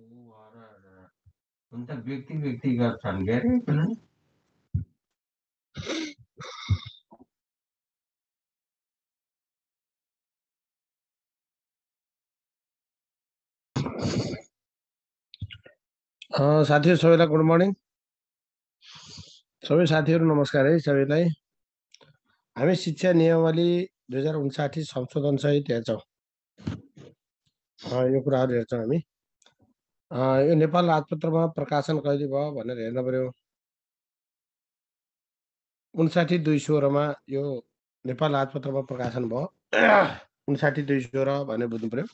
उन त व्यक्ति व्यक्तिगत छन् के अरे कुनै साथीहरु सबैलाई गुड मर्निङ। सबै साथीहरु नमस्कार है सबैलाई। हामी शिक्षा नियमावली 2059 संशोधन सहित हेर्छौँ। यो कुराहरु हेर्छौँ हामी। यो नेपाल राजपत्रमा प्रकाशन कहिले भयो भनेर हेर्न पर्यो। 59/2/16 मा यो नेपाल राजपत्रमा प्रकाशन भयो। 59/2/16 भने बुझ्नु पर्यो।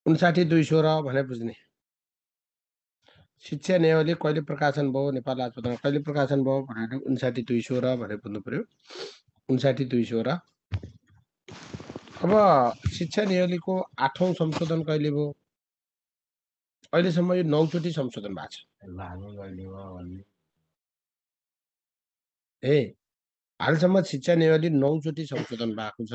59/2/16 भने बुझ्ने। शिक्षा नियमावली कहिले प्रकाशन भयो नेपाल राजपत्रमा कहिले प्रकाशन भयो भनेर 59/2/16 भनेर बुझ्नु पर्यो। 59/2/16। अब शिक्षा नियमावलीको 8औं संशोधन कहिले भयो? अहिलेसम्म यो 9 चोटि संशोधन भएको छ। लागू कहिले भयो भन्ने हालसम्म शिक्षा नियमावली 9 चोटि संशोधन भएको छ।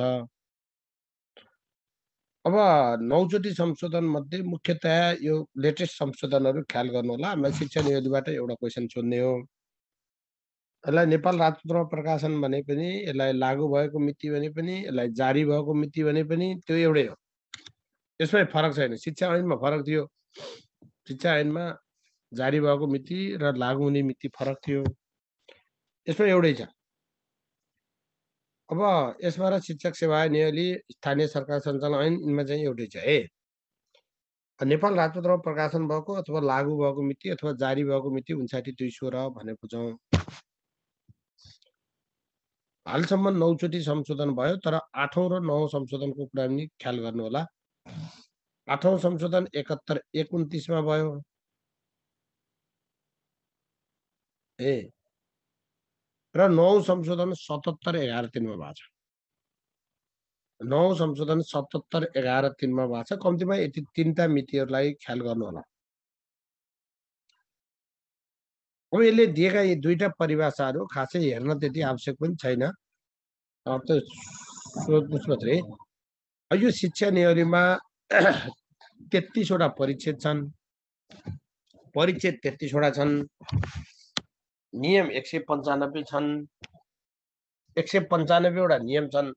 अब 9 चोटि संशोधन मध्ये मुख्यतया यो लेटेस्ट संशोधनहरु ख्याल गर्नु होला। हामी शिक्षा नियमावलीबाट एउटा क्वेशन सोध्ने हो। यसलाई नेपाल राजपत्रमा प्रकाशन भने पनि, यसलाई लागू भएको मिति भने पनि, यसलाई जारी भएको मिति भने पनि त्यो एउटै हो। यसमै फरक छैन। शिक्षा ऐनमा फरक थियो। शिक्षा ऐनमा जारी भएको मिति र लागू हुने मिति फरक थियो। यसमा एउटै छ। अब यसमा र शिक्षक सेवा नियमावली, स्थानीय सरकार सञ्चालन ऐन यिनमा चाहिँ एउटै छ है। नेपाल राजपत्रमा प्रकाशन भएको अथवा लागू भएको मिति अथवा जारी भएको मिति 59/2/16 भने बुझौँ। हालसम्म 9 चोटि संशोधन भयो, तर 8औं र 9औं संशोधनको कुरा पनि ख्याल गर्नु होला। 8औं संशोधन 71/29 मा भयो। र 9औं संशोधन 77/11/3 मा भएको छ। 9औं संशोधन 77/11/3 मा भएको छ। कम्तीमा यति तीनटा मितिहरूलाई ख्याल गर्नु होला। अब यसले दिएका यी दुईटा परिभाषाहरू खासै हेर्न त्यति आवश्यक पनि छैन। त सोध्नुस् मात्रै। यो शिक्षा नियमावलीमा 33 वटा परिच्छेद छन्। परिच्छेद 33 वटा छन्। नियम 195 छन्। 195 वटा नियम छन्।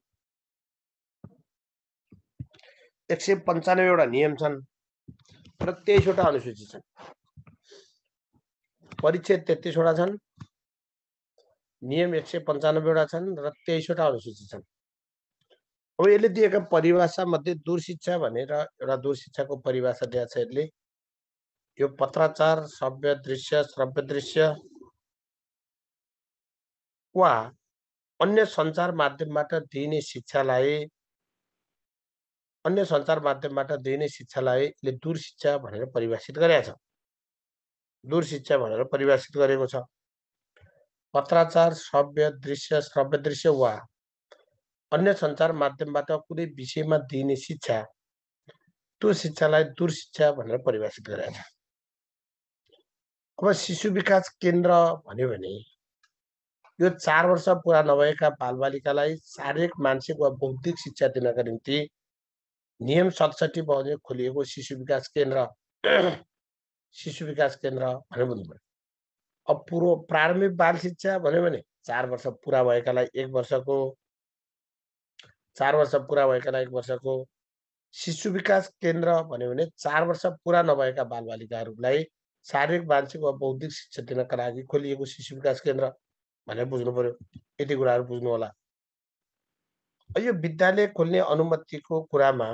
195 वटा नियम छन् र 23 वटा अनुसूची छन्। परिच्छेद 33 वटा छन्। नियम 195 वटा छन् र 23 वटा अनुसूची छन्। अब यसले दिएका परिभाषा मध्ये दूरशिक्षा भनेर एउटा दूरशिक्षाको परिभाषा दिएको छ। यसले यो पत्राचार, श्रव्य दृश्य, श्रव्य दृश्य वा अन्य सञ्चार माध्यमबाट दिइने शिक्षालाई यसले दूरशिक्षा भनेर परिभाषित गरेको छ। दूरशिक्षा भनेर परिभाषित गरेको छ। पत्राचार, श्रव्य दृश्य, श्रव्य दृश्य वा अन्य सञ्चार माध्यमबाट कुनै विषयमा दिइने शिक्षा, त्यो शिक्षालाई दूरशिक्षा भनेर परिभाषित गरेको छ। अब शिशु विकास केन्द्र भन्यो भने यो 4 वर्ष पुरा नभएका बालबालिकालाई शारीरिक, मानसिक वा बौद्धिक शिक्षा दिनका निम्ति नियम 67 बमोजिम खोलिएको शिशु विकास केन्द्र भनेर बुझ्नु पर्यो। अब प्रारम्भिक बाल शिक्षा भन्यो भने 4 वर्ष पुरा भएकालाई 1 वर्षको, 4 वर्ष पुरा भएकालाई 1 वर्षको। शिशु विकास केन्द्र भन्यो भने 4 वर्ष पुरा नभएका बालबालिकाहरूलाई शारीरिक, मानसिक वा बौद्धिक शिक्षा दिनका लागि खोलिएको शिशु विकास केन्द्र भनेर बुझ्नु पर्यो। यति कुराहरू बुझ्नु होला। यो विद्यालय खोल्ने अनुमतिको कुरामा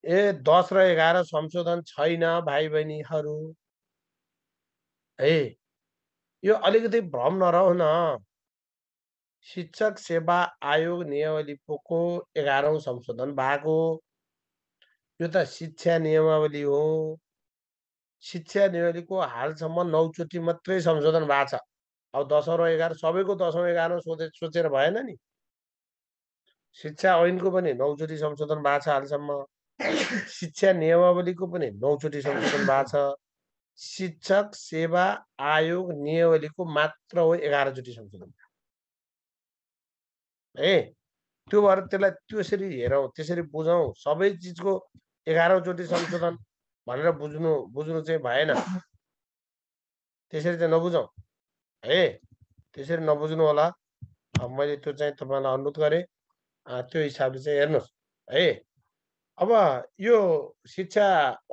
10 र 11 संशोधन छैन भाइ बहिनीहरू। यो अलिकति भ्रम नरहु न। शिक्षक सेवा आयोग नियमावलीको 11औं संशोधन भएको। यो त शिक्षा नियमावली हो। शिक्षा नियमावलीको हालसम्म 9 चोटि मात्रै संशोधन भएको छ। अब 10औं र 11 सबैको 10औं 11औं सोचेर भएन नि। शिक्षा ऐनको पनि 9 चोटि संशोधन भएको छ हालसम्म। शिक्षा नियमावलीको पनि 9 चोटि संशोधन भएको छ। शिक्षक सेवा आयोग नियमावलीको मात्र हो 11 चोटि संशोधन। त्यो भएर त्यसलाई त्यसरी हेरौँ, त्यसरी बुझौँ, सबै चिजको 11औं चोटि संशोधन भनेर बुझ्नु चाहिँ भएन। त्यसरी चाहिँ नबुझौँ है, त्यसरी नबुझ्नु होला। मैले त्यो चाहिँ तपाईँलाई अनुरोध गरेँ। त्यो हिसाबले चाहिँ हेर्नुहोस् है। अब यो शिक्षा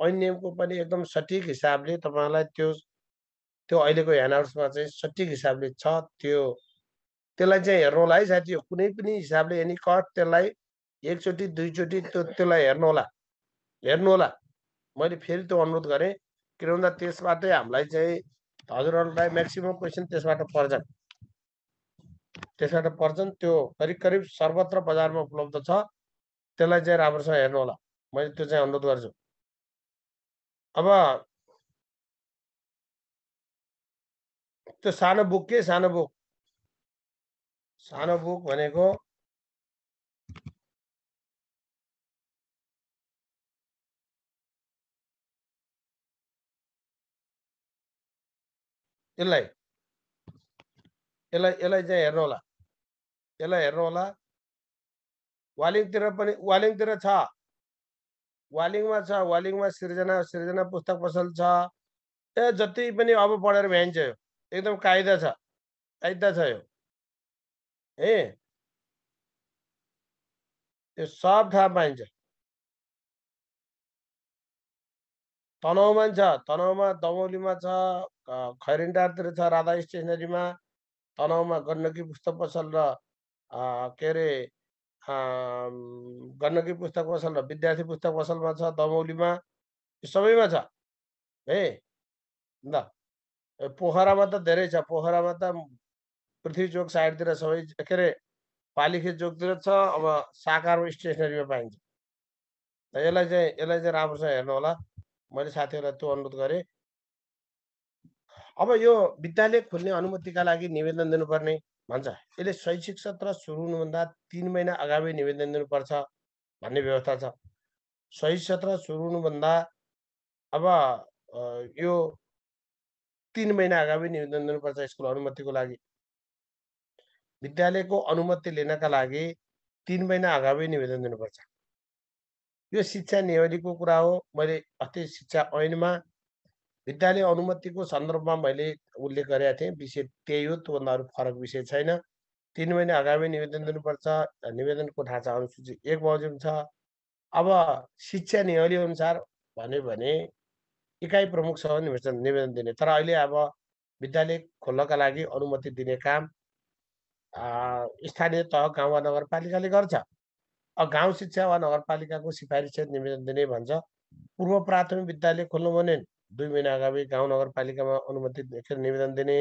ऐन नियमको पनि एकदम सठिक हिसाबले तपाईँलाई त्यो अहिलेको ह्यान्डआउट्समा चाहिँ सठिक हिसाबले छ। त्यसलाई चाहिँ हेर्नु होला है साथी। कुनै पनि हिसाबले एनी कस्ट त्यसलाई एकचोटि दुईचोटि त्यसलाई हेर्नु होला। मैले फेरि त्यो अनुरोध गरेँ, किन भन्दा त्यसबाटै हामीलाई चाहिँ हजुरहरूलाई म्याक्सिमम क्वेसन त्यसबाट पर्छन्। त्यो करिब सर्वत्र बजारमा उपलब्ध छ। त्यसलाई चाहिँ राम्रोसँग हेर्नु होला। मैले त्यो चाहिँ अनुरोध गर्छु। अब त्यो सानो बुक भनेको यसलाई चाहिँ हेर्नु होला। यसलाई हेर्नु होला। वालिङतिर छ। वालिङमा सृजना पुस्तक पसल छ। जति पनि अब पढेर भ्याइन्छ यो। एकदम कायदा छ यो है। यो सब थाहा पाइन्छ। तनहुमा छ, तनहुमा दमौलीमा छ, खैरिन्डारतिर छ, राधा स्टेसनरीमा, तनहुमा गण्डकी पुस्तक पसल र के अरे गण्डकी पुस्तक पसल र विद्यार्थी पुस्तक पसलमा छ, दमौलीमा, यो सबैमा छ है। ल पोखरामा त धेरै छ। पोखरामा त पृथ्वी चोक साइडतिर सबै के अरे पालिखे चोकतिर छ। अब साकारमा स्टेसनरीमा पाइन्छ। यसलाई चाहिँ राम्रोसँग हेर्नु होला। मैले साथीहरूलाई त्यो अनुरोध गरेँ। अब यो विद्यालय खोल्ने अनुमतिका लागि निवेदन दिनुपर्ने भन्छ। यसले शैक्षिक सत्र सुरु हुनुभन्दा 3 महिना अगावै निवेदन दिनुपर्छ भन्ने व्यवस्था छ। शैक्षिक सत्र सुरु हुनुभन्दा अब यो 3 महिना अगावै निवेदन दिनुपर्छ स्कुल अनुमतिको लागि। विद्यालयको अनुमति लिनका लागि 3 महिना अगावै निवेदन दिनुपर्छ। यो शिक्षा नियमावलीको कुरा हो। मैले अस्ति शिक्षा ऐनमा विद्यालय अनुमतिको सन्दर्भमा मैले उल्लेख गरेका थिएँ। विषय त्यही हो, त्योभन्दा अरू फरक विषय छैन। 3 महिना अगावै निवेदन दिनुपर्छ। निवेदनको ढाँचा अनुसूची 1 बमोजिम छ। अब शिक्षा नियमावली अनुसार भन्यो भने इकाइ प्रमुखसँग निवेदन दिने। तर अहिले अब विद्यालय खोल्नका लागि अनुमति दिने काम स्थानीय तह गाउँ वा नगरपालिकाले गर्छ। अब गाउँ शिक्षा वा नगरपालिकाको सिफारिससहित निवेदन दिने भन्छ। पूर्व प्राथमिक विद्यालय खोल्नु भने 2 महिना अगावै गाउँ नगरपालिकामा अनुमति निवेदन दिने।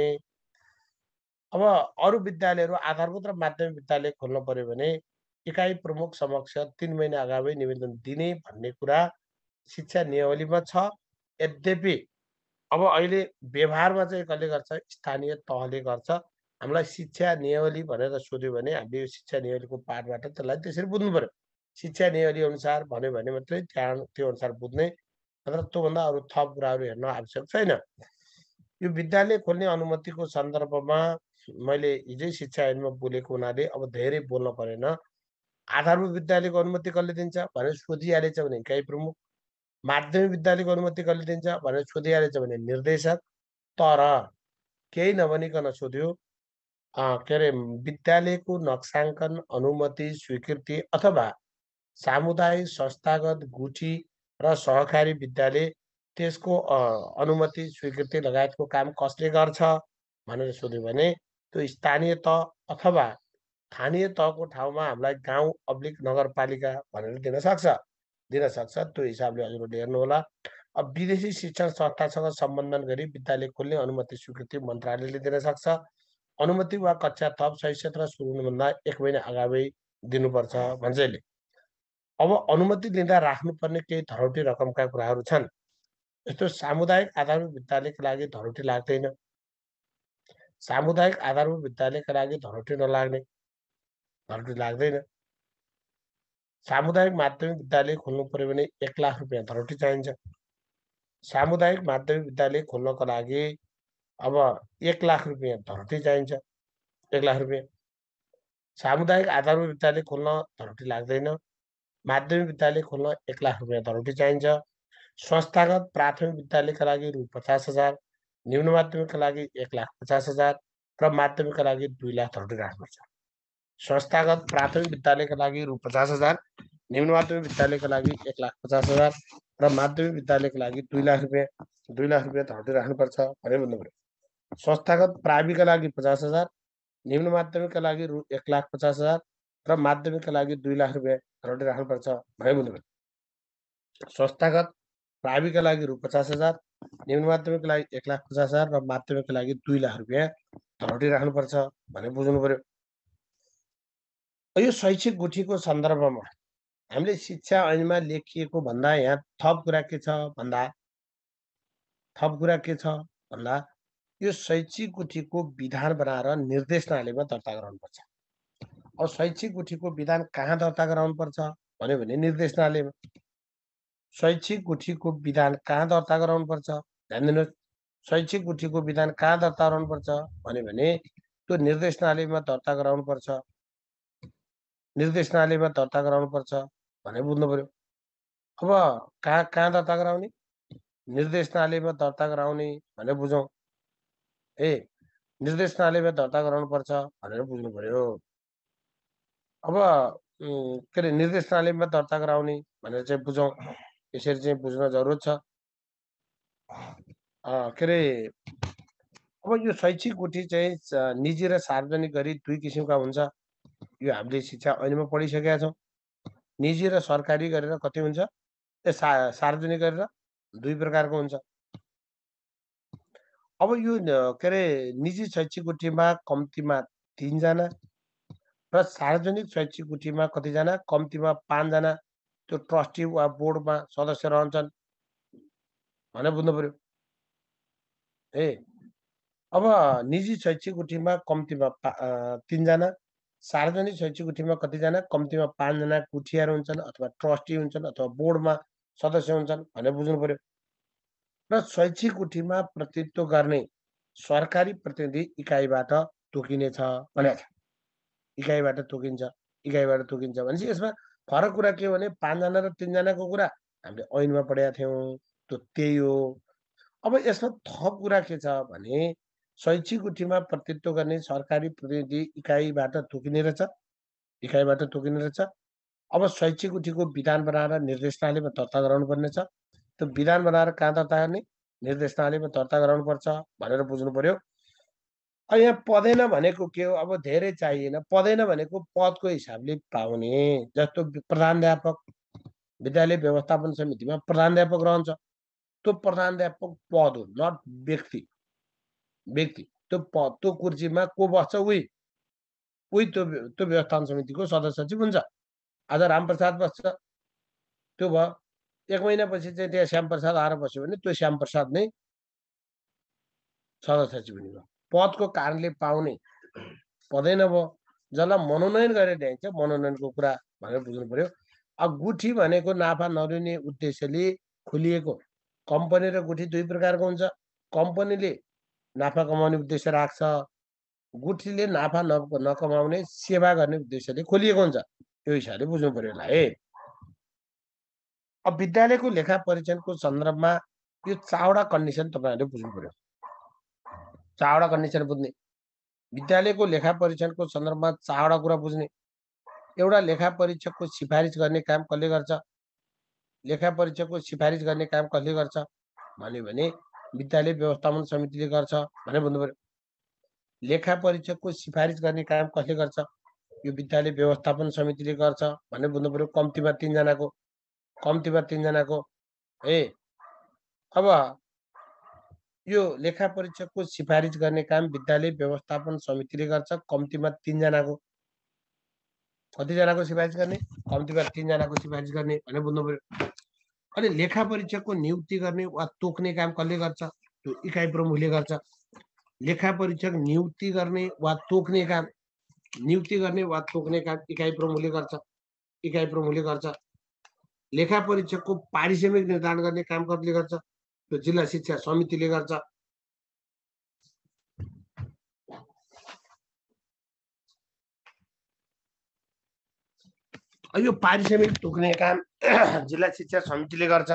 अब अरू विद्यालयहरू आधारभूत र माध्यमिक विद्यालय खोल्नु पर्यो भने इकाइ प्रमुख समक्ष 3 महिना अगावै निवेदन दिने भन्ने कुरा शिक्षा नियमावलीमा छ। यद्यपि अब अहिले व्यवहारमा चाहिँ कसले गर्छ? स्थानीय तहले गर्छ। हामीलाई शिक्षा नियमावली भनेर सोध्यो भने हामीले यो शिक्षा नियमावलीको पाठबाट त्यसलाई त्यसरी बुझ्नु पर्यो। शिक्षा नियमावली अनुसार भन्यो भने मात्रै त्यो अनुसार बुझ्ने, नत्र त्योभन्दा अरू थप कुराहरू हेर्न आवश्यक छैन। यो विद्यालय खोल्ने अनुमतिको सन्दर्भमा मैले हिजै शिक्षा ऐनमा बोलेको हुनाले अब धेरै बोल्न परेन। आधारभूत विद्यालयको अनुमति कसले दिन्छ भनेर सोधिहालेछ भने इकाइ प्रमुख, माध्यमिक विद्यालयको अनुमति कसले दिन्छ भनेर सोधिहालेछ भने निर्देशक। तर केही नभनिकन सोध्यो के अरे विद्यालयको नक्साङ्कन, अनुमति, स्वीकृति अथवा सामुदायिक संस्थागत गुठी र सहकारी विद्यालय त्यसको अनुमति, स्वीकृति लगायतको काम कसले गर्छ भनेर सोध्यो भने त्यो स्थानीय तह अथवा स्थानीय तहको ठाउँमा हामीलाई गाउँ अब्लिक नगरपालिका भनेर दिन सक्छ। त्यो हिसाबले हजुरहरूले हेर्नु होला। अब विदेशी शिक्षण संस्थासँग सम्बन्धन गरी विद्यालय खोल्ने अनुमति स्वीकृति मन्त्रालयले दिन सक्छ। अनुमति वा कक्षा थप शैक्षिक सत्र सुरु हुनुभन्दा 1 महिना अगावै दिनुपर्छ भन्छ यसले। अब अनुमति लिँदा राख्नुपर्ने केही धरौटी रकमका कुराहरू छन्। यस्तो सामुदायिक आधारभूत विद्यालयका लागि धरौटी लाग्दैन। सामुदायिक आधारभूत विद्यालयका लागि धरौटी लाग्दैन। सामुदायिक माध्यमिक विद्यालय खोल्नु पर्यो भने 1 लाख रुपियाँ धरौटी चाहिन्छ। सामुदायिक माध्यमिक विद्यालय खोल्नको लागि अब 1 लाख रुपियाँ धरौटी चाहिन्छ। 1 लाख रुपियाँ। सामुदायिक आधारमा विद्यालय खोल्न धरोटी लाग्दैन। माध्यमिक विद्यालय खोल्न 1 लाख रुपियाँ धरोटी चाहिन्छ। संस्थागत प्राथमिक विद्यालयका लागि रु 50,000, निम्न माध्यमिकका लागि 1,50,000 र माध्यमिकका लागि 2 लाख धरोटी राख्नुपर्छ। संस्थागत प्राथमिक विद्यालयका लागि रु 50,000, निम्न माध्यमिक विद्यालयका लागि 1,50,000 र माध्यमिक विद्यालयका लागि 2 लाख रुपियाँ धरोटी राख्नुपर्छ भनेर भन्नु पर्यो। संस्थागत प्राविका लागि 50,000, निम्न माध्यमिकका लागि रु 1,50,000 र माध्यमिकका लागि 2 लाख रुपियाँ धरोटी राख्नुपर्छ भनेर भन्नु पर्यो। संस्थागत प्राविका लागि रु 50,000, निम्न माध्यमिकका लागि 1,50,000 र माध्यमिकका लागि 2 लाख रुपियाँ धरोटी राख्नुपर्छ भनेर बुझ्नु पर्यो। यो शैक्षिक गुठीको सन्दर्भमा हामीले शिक्षा ऐनमा लेखिएको भन्दा यहाँ थप कुरा के छ भन्दा यो शैक्षिक गुठीको विधान बनाएर निर्देशनालयमा दर्ता गराउनुपर्छ। अब शैक्षिक गुठीको विधान कहाँ दर्ता गराउनुपर्छ भन्यो भने निर्देशनालयमा। शैक्षिक गुठीको विधान कहाँ दर्ता गराउनुपर्छ ध्यान दिनुहोस्। शैक्षिक गुठीको विधान कहाँ दर्ता गराउनुपर्छ भन्यो भने त्यो निर्देशनालयमा दर्ता गराउनुपर्छ। निर्देशनालयमा दर्ता गराउनुपर्छ भनेर बुझ्नु पर्यो। अब कहाँ दर्ता गराउने? निर्देशनालयमा दर्ता गराउने भनेर बुझौँ। निर्देशनालयमा दर्ता गराउनुपर्छ भनेर बुझ्नु पर्यो। अब के अरे निर्देशनालयमा दर्ता गराउने भनेर चाहिँ बुझौँ। यसरी चाहिँ बुझ्न जरुरत छ। के अरे अब यो शैक्षिक गुठी चाहिँ निजी र सार्वजनिक गरी 2 किसिमका हुन्छ। यो हामीले शिक्षा ऐनमा पढिसकेका छौँ। निजी र सरकारी गरेर कति हुन्छ? सार्वजनिक गरेर 2 प्रकारको हुन्छ। अब यो के अरे निजी शैक्षिक गुठीमा कम्तीमा 3 जना र सार्वजनिक शैक्षिक गुठीमा कतिजना? कम्तीमा 5 जना त्यो ट्रस्टी वा बोर्डमा सदस्य रहन्छन् भनेर बुझ्नु पर्यो। अब निजी शैक्षिक गुठीमा कम्तीमा 3 जना, सार्वजनिक शैक्षिक गुठीमा कतिजना? कम्तीमा 5 जना गुठियार हुन्छन् अथवा ट्रस्टी हुन्छन् अथवा बोर्डमा सदस्य हुन्छन् भनेर बुझ्नु पर्यो। र शैक्षिक गुठीमा प्रतिनिधित्व गर्ने सरकारी प्रतिनिधि इकाइबाट तोकिनेछ भनेको छ। इकाइबाट तोकिन्छ भनेपछि यसमा फरक कुरा के हो भने 5 जना र 3 जनाको कुरा हामीले ऐनमा पढेका थियौँ। त्यो त्यही हो। अब यसमा थप कुरा के छ भने शैक्षिक गुठीमा प्रतिनिधित्व गर्ने सरकारी प्रतिनिधि इकाइबाट तोकिने रहेछ। अब शैक्षिक गुठीको विधान बनाएर निर्देशनालयमा दर्ता गराउनु पर्ने छ। त्यो विधान बनाएर कहाँ दर्ता गर्ने? निर्देशनालयमा दर्ता गराउनुपर्छ भनेर बुझ्नु पर्यो। यहाँ पदेन भनेको के हो? अब धेरै चाहिएन। पदेन भनेको पदको हिसाबले पाउने। जस्तो प्रधानाध्यापक विद्यालय व्यवस्थापन समितिमा प्रधानाध्यापक रहन्छ। त्यो प्रधानाध्यापक पद हो, नट व्यक्ति। त्यो कुर्सीमा को बस्छ? उही त्यो व्यवस्थापन समितिको सदस्य सचिव हुन्छ। आज रामप्रसाद बस्छ, त्यो भयो। 1 महिनापछि चाहिँ त्यहाँ श्यामप्रसाद आएर बस्यो भने त्यो श्यामप्रसाद नै सदस्य सचिव हुने भयो। पदको कारणले पाउने पदैन भयो। जसलाई मनोनयन गरेर ल्याइन्छ मनोनयनको कुरा भनेर बुझ्नु पर्यो। अब गुठी भनेको नाफा नलिने उद्देश्यले खोलिएको। कम्पनी र गुठी 2 प्रकारको हुन्छ। कम्पनीले नाफा कमाउने उद्देश्य राख्छ। गुठीले नाफा नकमाउने सेवा गर्ने उद्देश्यले खोलिएको हुन्छ। यो हिसाबले बुझ्नु पर्यो होला। अब विद्यालयको लेखा परीक्षणको सन्दर्भमा यो 4वटा कन्डिसन तपाईहरुले बुझ्नु पर्यो। 4वटा कन्डिसन बुझ्ने। विद्यालयको लेखा परीक्षणको सन्दर्भमा 4वटा कुरा बुझ्ने। एउटा लेखा परीक्षकको सिफारिस गर्ने काम कसले गर्छ? लेखा परीक्षकको सिफारिस गर्ने काम कसले गर्छ भन्यो भने विद्यालय व्यवस्थापन समितिले गर्छ भनेर भन्नु पर्यो। लेखा परीक्षकको सिफारिस गर्ने काम कसले गर्छ? यो विद्यालय व्यवस्थापन समितिले गर्छ भनेर भन्नु पर्यो। कम्तीमा 3 जनाको। अब यो लेखा परीक्षकको सिफारिस गर्ने काम विद्यालय व्यवस्थापन समितिले गर्छ। कम्तीमा 3 जनाको। कति जनाको सिफारिस गर्ने? कम्तीमा 3 जनाको सिफारिस गर्ने भनेर बुझ्नु पर्यो। अनि लेखा परीक्षकको नियुक्ति गर्ने वा तोक्ने काम कसले गर्छ? त्यो इकाइ प्रमुखले गर्छ। लेखा परीक्षक नियुक्ति गर्ने वा तोक्ने काम इकाइ प्रमुखले गर्छ। लेखा परीक्षकको पारिश्रमिक निर्धारण गर्ने काम कसले गर्छ? त्यो जिल्ला शिक्षा समितिले गर्छ। यो पारिश्रमिक तोक्ने काम जिल्ला शिक्षा समितिले गर्छ।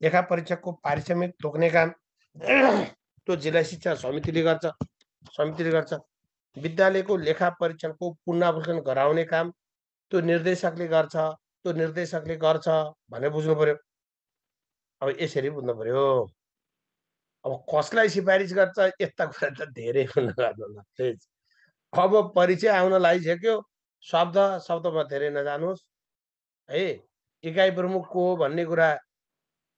लेखा परीक्षकको पारिश्रमिक तोक्ने काम त्यो जिल्ला शिक्षा समितिले गर्छ। विद्यालयको लेखा परीक्षणको पुनरावलोकन गराउने काम त्यो निर्देशकले गर्छ भनेर बुझ्नु पर्यो। अब यसरी बुझ्नु पर्यो। अब कसलाई सिफारिस गर्छ यस्ता कुरा त धेरै हुन गर्नु प्लिज। अब परिचय आउन लागिसक्यो, शब्दमा धेरै नजानुहोस् है। इकाइ प्रमुख को हो भन्ने कुरा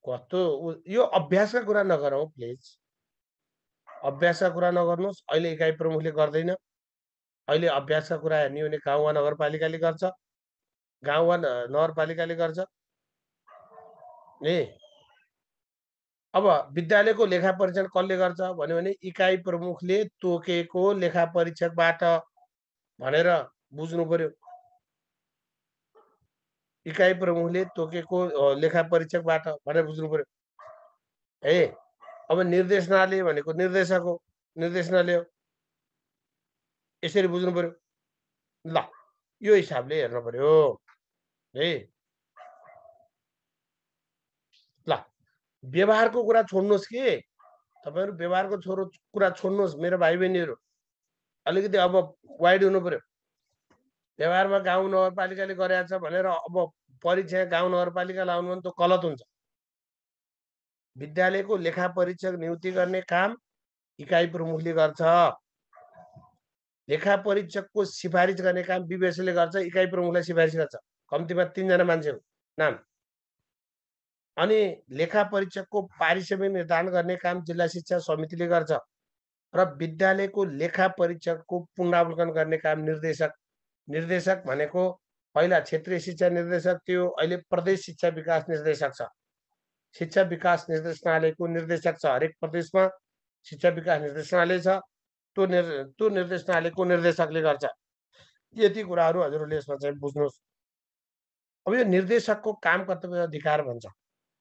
कस्तो यो अभ्यासका कुरा नगरौँ प्लिज। अभ्यासका कुरा नगर्नुहोस्। अहिले इकाइ प्रमुखले गर्दैन। अहिले अभ्यासका कुरा हेर्ने हो भने गाउँ वा नगरपालिकाले गर्छ। गाउँ वा नगरपालिकाले गर्छ नि। अब विद्यालयको लेखा परीक्षण कसले गर्छ भन्यो भने इकाइ प्रमुखले तोकेको लेखा परीक्षकबाट भनेर बुझ्नु पर्यो। इकाइ प्रमुखले तोकेको लेखा परीक्षकबाट भनेर बुझ्नु पर्यो है। अब निर्देशनालय भनेको निर्देशक हो, निर्देशनालय हो, यसरी बुझ्नु पर्यो। ल यो हिसाबले हेर्नु पर्यो है। ल व्यवहारको कुरा छोड्नुहोस् कि तपाईहरु, व्यवहारको कुरा छोड्नुहोस् मेरो भाइ बहिनीहरु। अलिकति अब वाइड हुनु पर्यो। व्यवहारमा गाउँ नगरपालिकाले गरेको छ भनेर अब परीक्षा गाउँ नगरपालिका लाउनु भने त गलत हुन्छ। विद्यालयको लेखा परीक्षक नियुक्ति गर्ने काम इकाइ प्रमुखले गर्छ। लेखा परीक्षकको सिफारिस गर्ने काम विवेचले गर्छ, इकाइ प्रमुखलाई सिफारिस गर्छ। कम्तीमा 3 जना मान्छेको नाम। अनि लेखा परीक्षकको पारिश्रमिक निर्धारण गर्ने काम जिल्ला शिक्षा समितिले गर्छ र विद्यालयको लेखा परीक्षकको पुनरावलोकन गर्ने काम निर्देशक भनेको पहिला क्षेत्रीय शिक्षा निर्देशक थियो, अहिले प्रदेश शिक्षा विकास निर्देशक छ। शिक्षा विकास निर्देशनालयको निर्देशक छ। हरेक प्रदेशमा शिक्षा विकास निर्देशनालय छ। त्यो निर्देशनालयको निर्देशकले गर्छ। यति कुराहरू हजुरहरूले यसमा चाहिँ बुझ्नुहोस्। अब यो निर्देशकको काम कर्तव्य अधिकार भन्छ।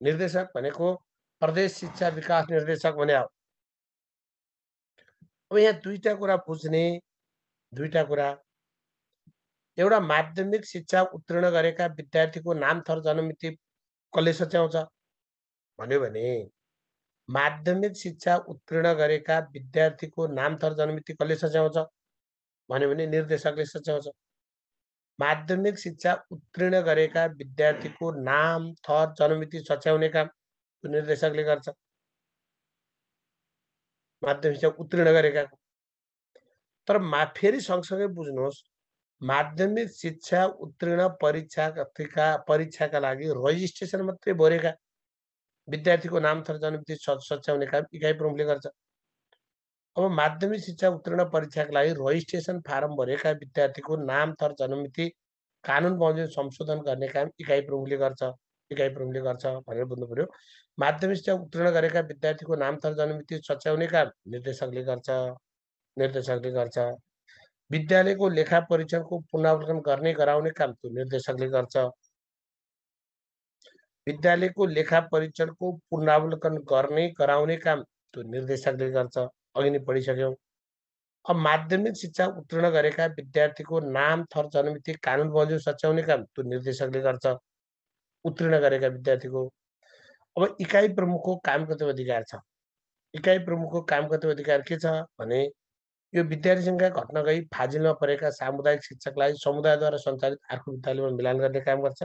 निर्देशक भनेको प्रदेश शिक्षा विकास निर्देशक भने हो। अब यहाँ दुईटा कुरा बुझ्ने, दुईटा कुरा। एउटा माध्यमिक शिक्षा उत्तीर्ण गरेका विद्यार्थीको नाम थर जन्ममिति कसले सच्याउँछ भन्यो भने माध्यमिक शिक्षा उत्तीर्ण गरेका विद्यार्थीको नाम थर जन्ममिति कसले सच्याउँछ भन्यो भने निर्देशकले सच्याउँछ। माध्यमिक शिक्षा उत्तीर्ण गरेका विद्यार्थीको नाम थर जन्ममिति सच्याउने काम निर्देशकले गर्छ। माध्यमिक शिक्षा उत्तीर्ण गरेका। तर फेरि सँगसँगै बुझ्नुहोस्, माध्यमिक शिक्षा उत्तीर्ण परीक्षाका लागि रजिस्ट्रेसन मात्रै भरेका विद्यार्थीको नाम थर जन्ममिति सच्याउने काम इकाइ प्रमुखले गर्छ। अब माध्यमिक शिक्षा उत्तीर्ण परीक्षाका लागि रजिस्ट्रेसन फारम भरेका विद्यार्थीको नाम थर जन्ममिति कानुन बमोजिम संशोधन गर्ने काम इकाइ प्रमुखले गर्छ भनेर बुझ्नु पर्यो। माध्यमिक शिक्षा उत्तीर्ण गरेका विद्यार्थीको नाम थर जन्ममिति सच्याउने काम निर्देशकले गर्छ। विद्यालयको लेखा परीक्षणको पुनरावलोकन गर्ने गराउने काम त्यो निर्देशकले गर्छ। विद्यालयको लेखा परीक्षणको पुनरावलोकन गर्ने गराउने काम त्यो निर्देशकले गर्छ। अघि नै पढिसक्यौं। अब माध्यमिक शिक्षा उत्तीर्ण गरेका विद्यार्थीको नाम थर जन्ममिति कानुन बमोजिम सच्याउने काम त्यो निर्देशकले गर्छ, उत्तीर्ण गरेका विद्यार्थीको। अब इकाइ प्रमुखको काम कर्तव्य अधिकार छ। इकाइ प्रमुखको काम कर्तव्य अधिकार के छ भने यो विद्यार्थीसँगका घटना गई फाजिलमा परेका सामुदायिक शिक्षकलाई समुदायद्वारा सञ्चालित अर्को विद्यालयमा मिलान गर्ने काम गर्छ।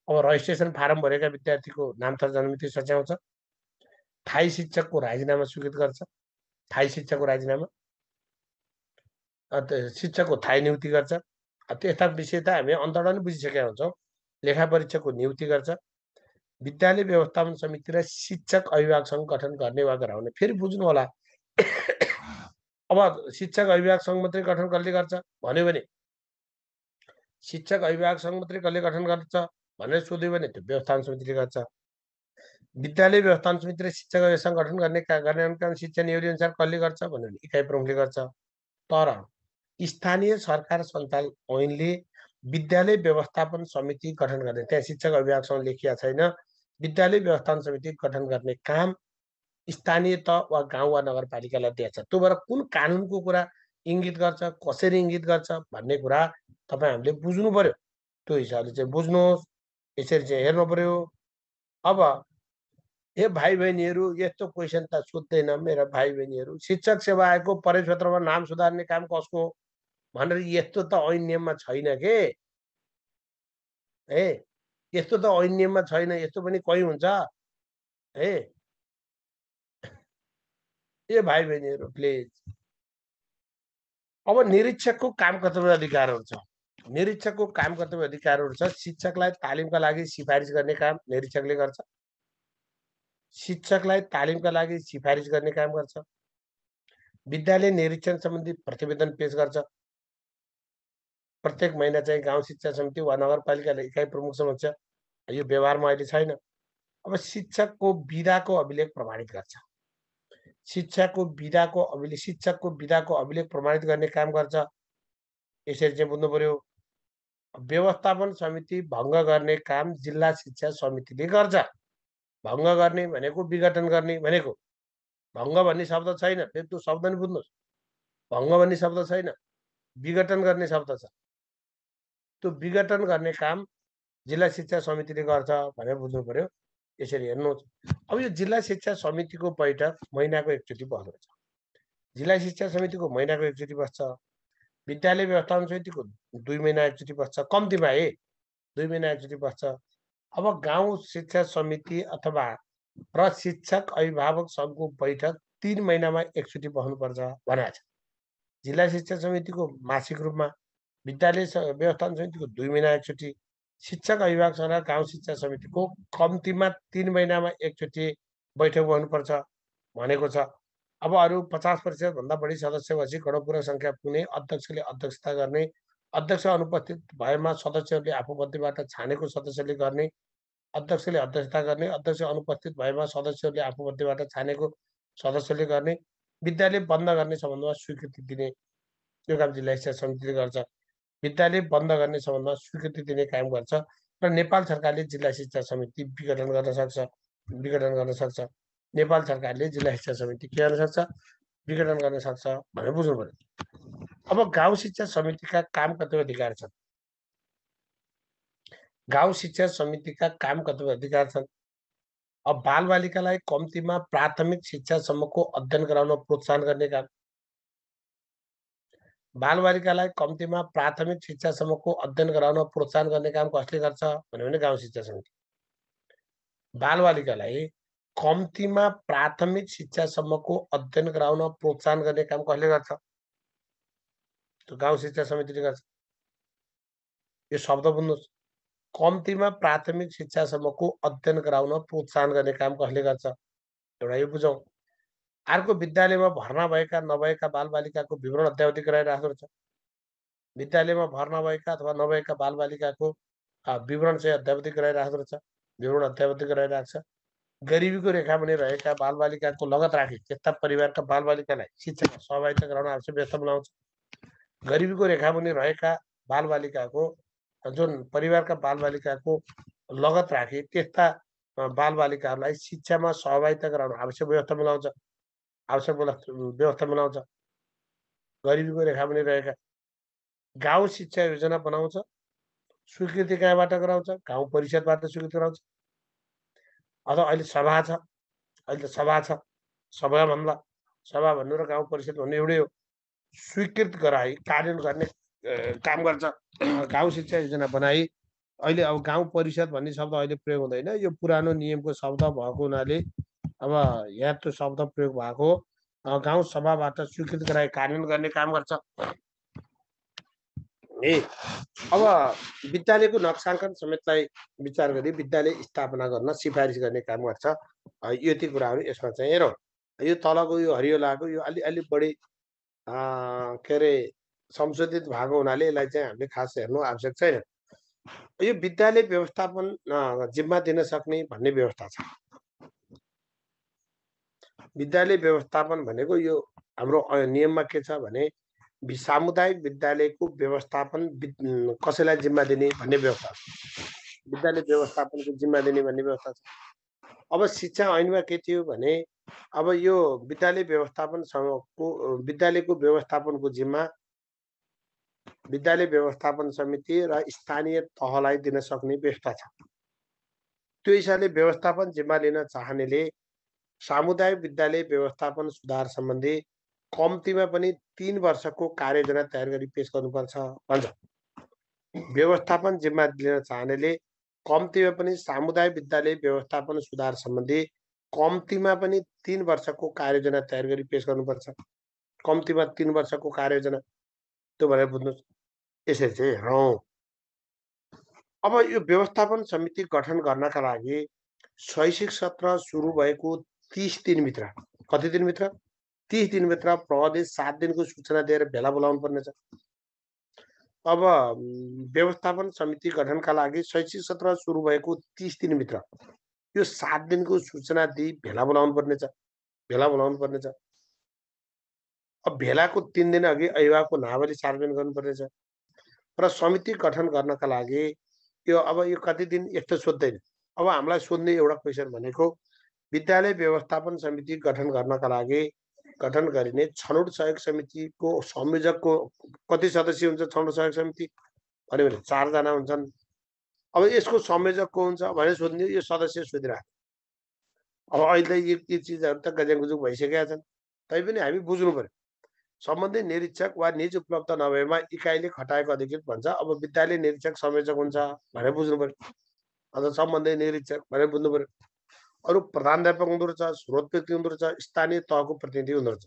अब रजिस्ट्रेसन फारम भरेका विद्यार्थीको नाम थर जन्ममिति सच्याउँछ। स्थायी शिक्षकको राजीनामा स्वीकृत गर्छ। स्थायी शिक्षकको राजीनामा, शिक्षकको स्थायी नियुक्ति गर्छ। त्यस्ता विषय त हामी अन्तर्गत नै बुझिसकेका हुन्छौँ। लेखा परीक्षकको नियुक्ति गर्छ। विद्यालय व्यवस्थापन समिति र शिक्षक अभिभावक सङ्घ गठन गर्ने वा गराउने। फेरि बुझ्नु होला, अब शिक्षक अभिभावक सङ्घ मात्रै गठन कसले गर्छ भन्यो भने शिक्षक अभिभावक सङ्घ मात्रै कसले गठन गर्छ भनेर सोध्यो भने त्यो व्यवस्थापन समितिले गर्छ। विद्यालय व्यवस्थापन समिति र शिक्षक अभिभावक सङ्घ गठन गर्ने काम शिक्षा नियम अनुसार कसले गर्छ भन्यो भने इकाइ प्रमुखले गर्छ। तर स्थानीय सरकार सञ्चालन ऐनले विद्यालय व्यवस्थापन समिति गठन गर्ने, त्यहाँ शिक्षक अभिभावक सङ्घ लेखिया छैन, विद्यालय व्यवस्थापन समिति गठन गर्ने काम स्थानीय तह वा गाउँ वा नगरपालिकालाई दिएछ। त्यो भएर कुन कानुनको कुरा इङ्गित गर्छ, कसरी इङ्गित गर्छ भन्ने कुरा तपाईँ हामीले बुझ्नु पर्यो, त्यो हिसाबले चाहिँ बुझ्नुहोस्, यसरी चाहिँ हेर्नु पर्यो। अब हे भाइ बहिनीहरू, यस्तो क्वेसन त सोध्दैन मेरा भाइ बहिनीहरू, शिक्षक सेवा आयोगको प्रवेश नाम सुधार्ने काम कसको भनेर यस्तो त ऐन नियममा छैन के है, यस्तो त ऐन नियममा छैन, यस्तो पनि कोही हुन्छ है। ए भाइ बहिनीहरू प्लिज, अब निरीक्षकको काम कर्तव्य अधिकारहरू छ। निरीक्षकको काम कर्तव्य अधिकारहरू छ। शिक्षकलाई तालिमका लागि सिफारिस गर्ने काम निरीक्षकले गर्छ। शिक्षकलाई तालिमका लागि सिफारिस गर्ने काम गर्छ। विद्यालय निरीक्षण सम्बन्धी प्रतिवेदन पेश गर्छ। प्रत्येक महिना चाहिँ गाउँ शिक्षा समिति वा नगरपालिकाले इकाइ प्रमुख समक्ष, यो व्यवहारमा अहिले छैन। अब शिक्षकको विधाको अभिलेख प्रमाणित गर्छ। शिक्षकको विधाको अभिलेख प्रमाणित गर्ने काम गर्छ। यसरी चाहिँ बुझ्नु पर्यो। व्यवस्थापन समिति भङ्ग गर्ने काम जिल्ला शिक्षा समितिले गर्छ। भङ्ग गर्ने भनेको विघटन गर्ने भनेको, भङ्ग भन्ने शब्द छैन, फेरि त्यो शब्द नि बुझ्नुहोस्। भङ्ग भन्ने शब्द छैन, विघटन गर्ने शब्द छ। त्यो विघटन गर्ने काम जिल्ला शिक्षा समितिले गर्छ भनेर बुझ्नु पर्यो। यसरी हेर्नुहोस्। अब यो जिल्ला शिक्षा समितिको बैठक महिनाको एकचोटि बस्छ। जिल्ला शिक्षा समितिको महिनाको एकचोटि बस्छ। विद्यालय व्यवस्थापन समितिको 2 महिना एकचोटि बस्छ, कम्तीमा है 2 महिना एकचोटि बस्छ। अब गाउँ शिक्षा समिति अथवा प्रशिक्षक अभिभावक सङ्घको बैठक 3 महिनामा एकचोटि बस्नुपर्छ भनेको छ। जिल्ला शिक्षा समितिको मासिक रूपमा, विद्यालय व्यवस्थापन समितिको 2 महिना एकचोटि, शिक्षक अभिभावक सङ्घ गाउँ शिक्षा समितिको कम्तीमा 3 महिनामा एकचोटि बैठक बस्नुपर्छ भनेको छ। अब अरू 50% भन्दा बढी सदस्य भएपछि गणपूरक सङ्ख्या पुग्ने, अध्यक्षले अध्यक्षता गर्ने, अध्यक्ष अनुपस्थित भएमा सदस्यहरूले आफूमध्येबाट छानेको सदस्यले गर्ने, अध्यक्षले अध्यक्षता गर्ने, अध्यक्ष अनुपस्थित भएमा सदस्यहरूले आफूमध्येबाट छानेको सदस्यले गर्ने, विद्यालय बन्द गर्ने सम्बन्धमा स्वीकृति दिने, यो काम जिल्ला शिक्षा समितिले गर्छ। विद्यालय बन्द गर्ने सम्बन्धमा स्वीकृति दिने काम गर्छ र नेपाल सरकारले जिल्ला शिक्षा समिति विघटन गर्न सक्छ। नेपाल सरकारले जिल्ला शिक्षा समिति के गर्न सक्छ? विघटन गर्न सक्छ भनेर बुझ्नु पर्यो। अब गाउँ शिक्षा समितिका काम कर्तव्य अधिकार छन्। गाउँ शिक्षा समितिका काम कर्तव्य अधिकार छन्। अब बालबालिकालाई कम्तीमा प्राथमिक शिक्षासम्मको अध्ययन गराउन प्रोत्साहन गर्ने काम, बालबालिकालाई कम्तीमा प्राथमिक शिक्षासम्मको अध्ययन गराउन प्रोत्साहन गर्ने काम कसले गर्छ भने गाउँ शिक्षा समिति। बालबालिकालाई कम्तीमा प्राथमिक शिक्षासम्मको अध्ययन गराउन प्रोत्साहन गर्ने काम कसले गर्छ? त्यो गाउँ शिक्षा समितिले गर्छ। यो शब्द बुझ्नुहोस्। कम्तीमा प्राथमिक शिक्षासम्मको अध्ययन गराउन प्रोत्साहन गर्ने काम कसले गर्छ? एउटा यो बुझौँ। अर्को, विद्यालयमा भर्ना भएका नभएका बालबालिकाको विवरण अद्यावधि गराइराखेको छ। विद्यालयमा भर्ना भएका अथवा नभएका बालबालिकाको विवरण चाहिँ अद्यावधि गराइराखेको छ। विवरण अद्यावधि गराइरहेको छ। गरिबीको रेखामुनि रहेका बालबालिकाको लगत राखी त्यस्ता परिवारका बालबालिकालाई शिक्षामा सहभागिता गराउन आवश्यक व्यवस्था बनाउँछ। गरिबीको रेखामुनि रहेका बालबालिकाको, जुन परिवारका बालबालिकाको लगत राखी त्यस्ता बालबालिकाहरूलाई शिक्षामा सहभागिता गराउन आवश्यक व्यवस्था मिलाउँछ। गरिबीको रेखामुनि रहेका गाउँ शिक्षा योजना बनाउँछ। स्वीकृति कहाँबाट गराउँछ? गाउँ परिषदबाट स्वीकृति गराउँछ। अथवा अहिले सभा छ, अहिले त सभा छ, सभा भन्नु र गाउँ परिषद भन्नु एउटै हो। स्वीकृत गराई कार्यान्वयन गर्ने काम गर्छ। गाउँ शिक्षा योजना बनाई, अहिले अब गाउँ परिषद भन्ने शब्द अहिले प्रयोग हुँदैन, यो पुरानो नियमको शब्द भएको हुनाले अब यहाँ त्यो शब्द प्रयोग भएको। गाउँ सभाबाट स्वीकृत गराई कार्यान्वयन गर्ने काम गर्छ। अब विद्यालयको नक्साङ्कन समेतलाई विचार गरी विद्यालय स्थापना गर्न सिफारिस गर्ने काम गर्छ। यति कुराहरू यसमा चाहिँ हेरौँ। यो तलको यो हरियो लागेको यो अलि बढी के अरे संशोधित भएको हुनाले यसलाई चाहिँ हामीले खास हेर्नु आवश्यक छैन। यो विद्यालय व्यवस्थापन जिम्मा दिन सक्ने भन्ने व्यवस्था छ। विद्यालय व्यवस्थापन भनेको यो हाम्रो नियममा के छ भने सामुदायिक विद्यालयको व्यवस्थापन कसैलाई जिम्मा दिने भन्ने व्यवस्था छ। विद्यालय व्यवस्थापनको जिम्मा दिने भन्ने व्यवस्था छ। अब शिक्षा ऐनमा के थियो भने अब यो विद्यालय व्यवस्थापन सँगको विद्यालयको व्यवस्थापनको जिम्मा विद्यालय व्यवस्थापन समिति र स्थानीय तहलाई दिन सक्ने व्यवस्था छ। त्यो हिसाबले व्यवस्थापन जिम्मा लिन चाहनेले सामुदायिक विद्यालय व्यवस्थापन सुधार सम्बन्धी कम्तीमा पनि 3 वर्षको कार्ययोजना तयार गरी पेश गर्नुपर्छ भन्छ। व्यवस्थापन जिम्मा लिन चाहनेले कम्तीमा पनि सामुदायिक विद्यालय व्यवस्थापन सुधार सम्बन्धी कम्तीमा पनि 3 वर्षको कार्ययोजना तयार गरी पेश गर्नुपर्छ। कम्तीमा 3 वर्षको कार्ययोजना, त्यो भनेर बुझ्नुहोस्। यसरी चाहिँ हेरौँ। अब यो व्यवस्थापन समिति गठन गर्नका लागि शैक्षिक सत्र सुरु भएको 30 दिनभित्र, कति दिनभित्र? 30 दिनभित्र प्रहरीले 7 दिनको सूचना दिएर भेला बोलाउनु पर्नेछ। अब व्यवस्थापन समिति गठनका लागि शैक्षिक सत्र सुरु भएको 30 दिनभित्र यो 7 दिनको सूचना दिई भेला बोलाउनु पर्नेछ। अब भेलाको 3 दिन अघि अभिभावकको नावली सार्वजनिक गर्नुपर्नेछ। र समिति गठन गर्नका लागि यो कति दिन यस्तो सोध्दैन। अब हामीलाई सोध्ने एउटा क्वेसन भनेको विद्यालय व्यवस्थापन समिति गठन गर्नका लागि गठन गरिने छनौट सहयोग समितिको संयोजकको कति सदस्य हुन्छ? छनौट सहयोग समिति भन्यो भने 4 जना हुन्छन्। अब यसको संयोजक को हुन्छ भने सोध्ने, यो सदस्य सोधिरहेको। अब अहिले यो चिजहरू त गज्याङगुजुङ भइसकेका छन्, तैपनि हामी बुझ्नु पर्यो। सम्बन्धित निरीक्षक वा निज उपलब्ध नभएमा इकाइले खटाएको अधिकृत भन्छ। अब विद्यालय निरीक्षक संयोजक हुन्छ भनेर बुझ्नु पर्यो। अन्त सम्बन्धित निरीक्षक भनेर बुझ्नु पर्यो। अरू प्रधानाध्यापक हुँदो रहेछ, स्रोत व्यक्ति हुँदो रहेछ, स्थानीय तहको प्रतिनिधि हुँदो रहेछ।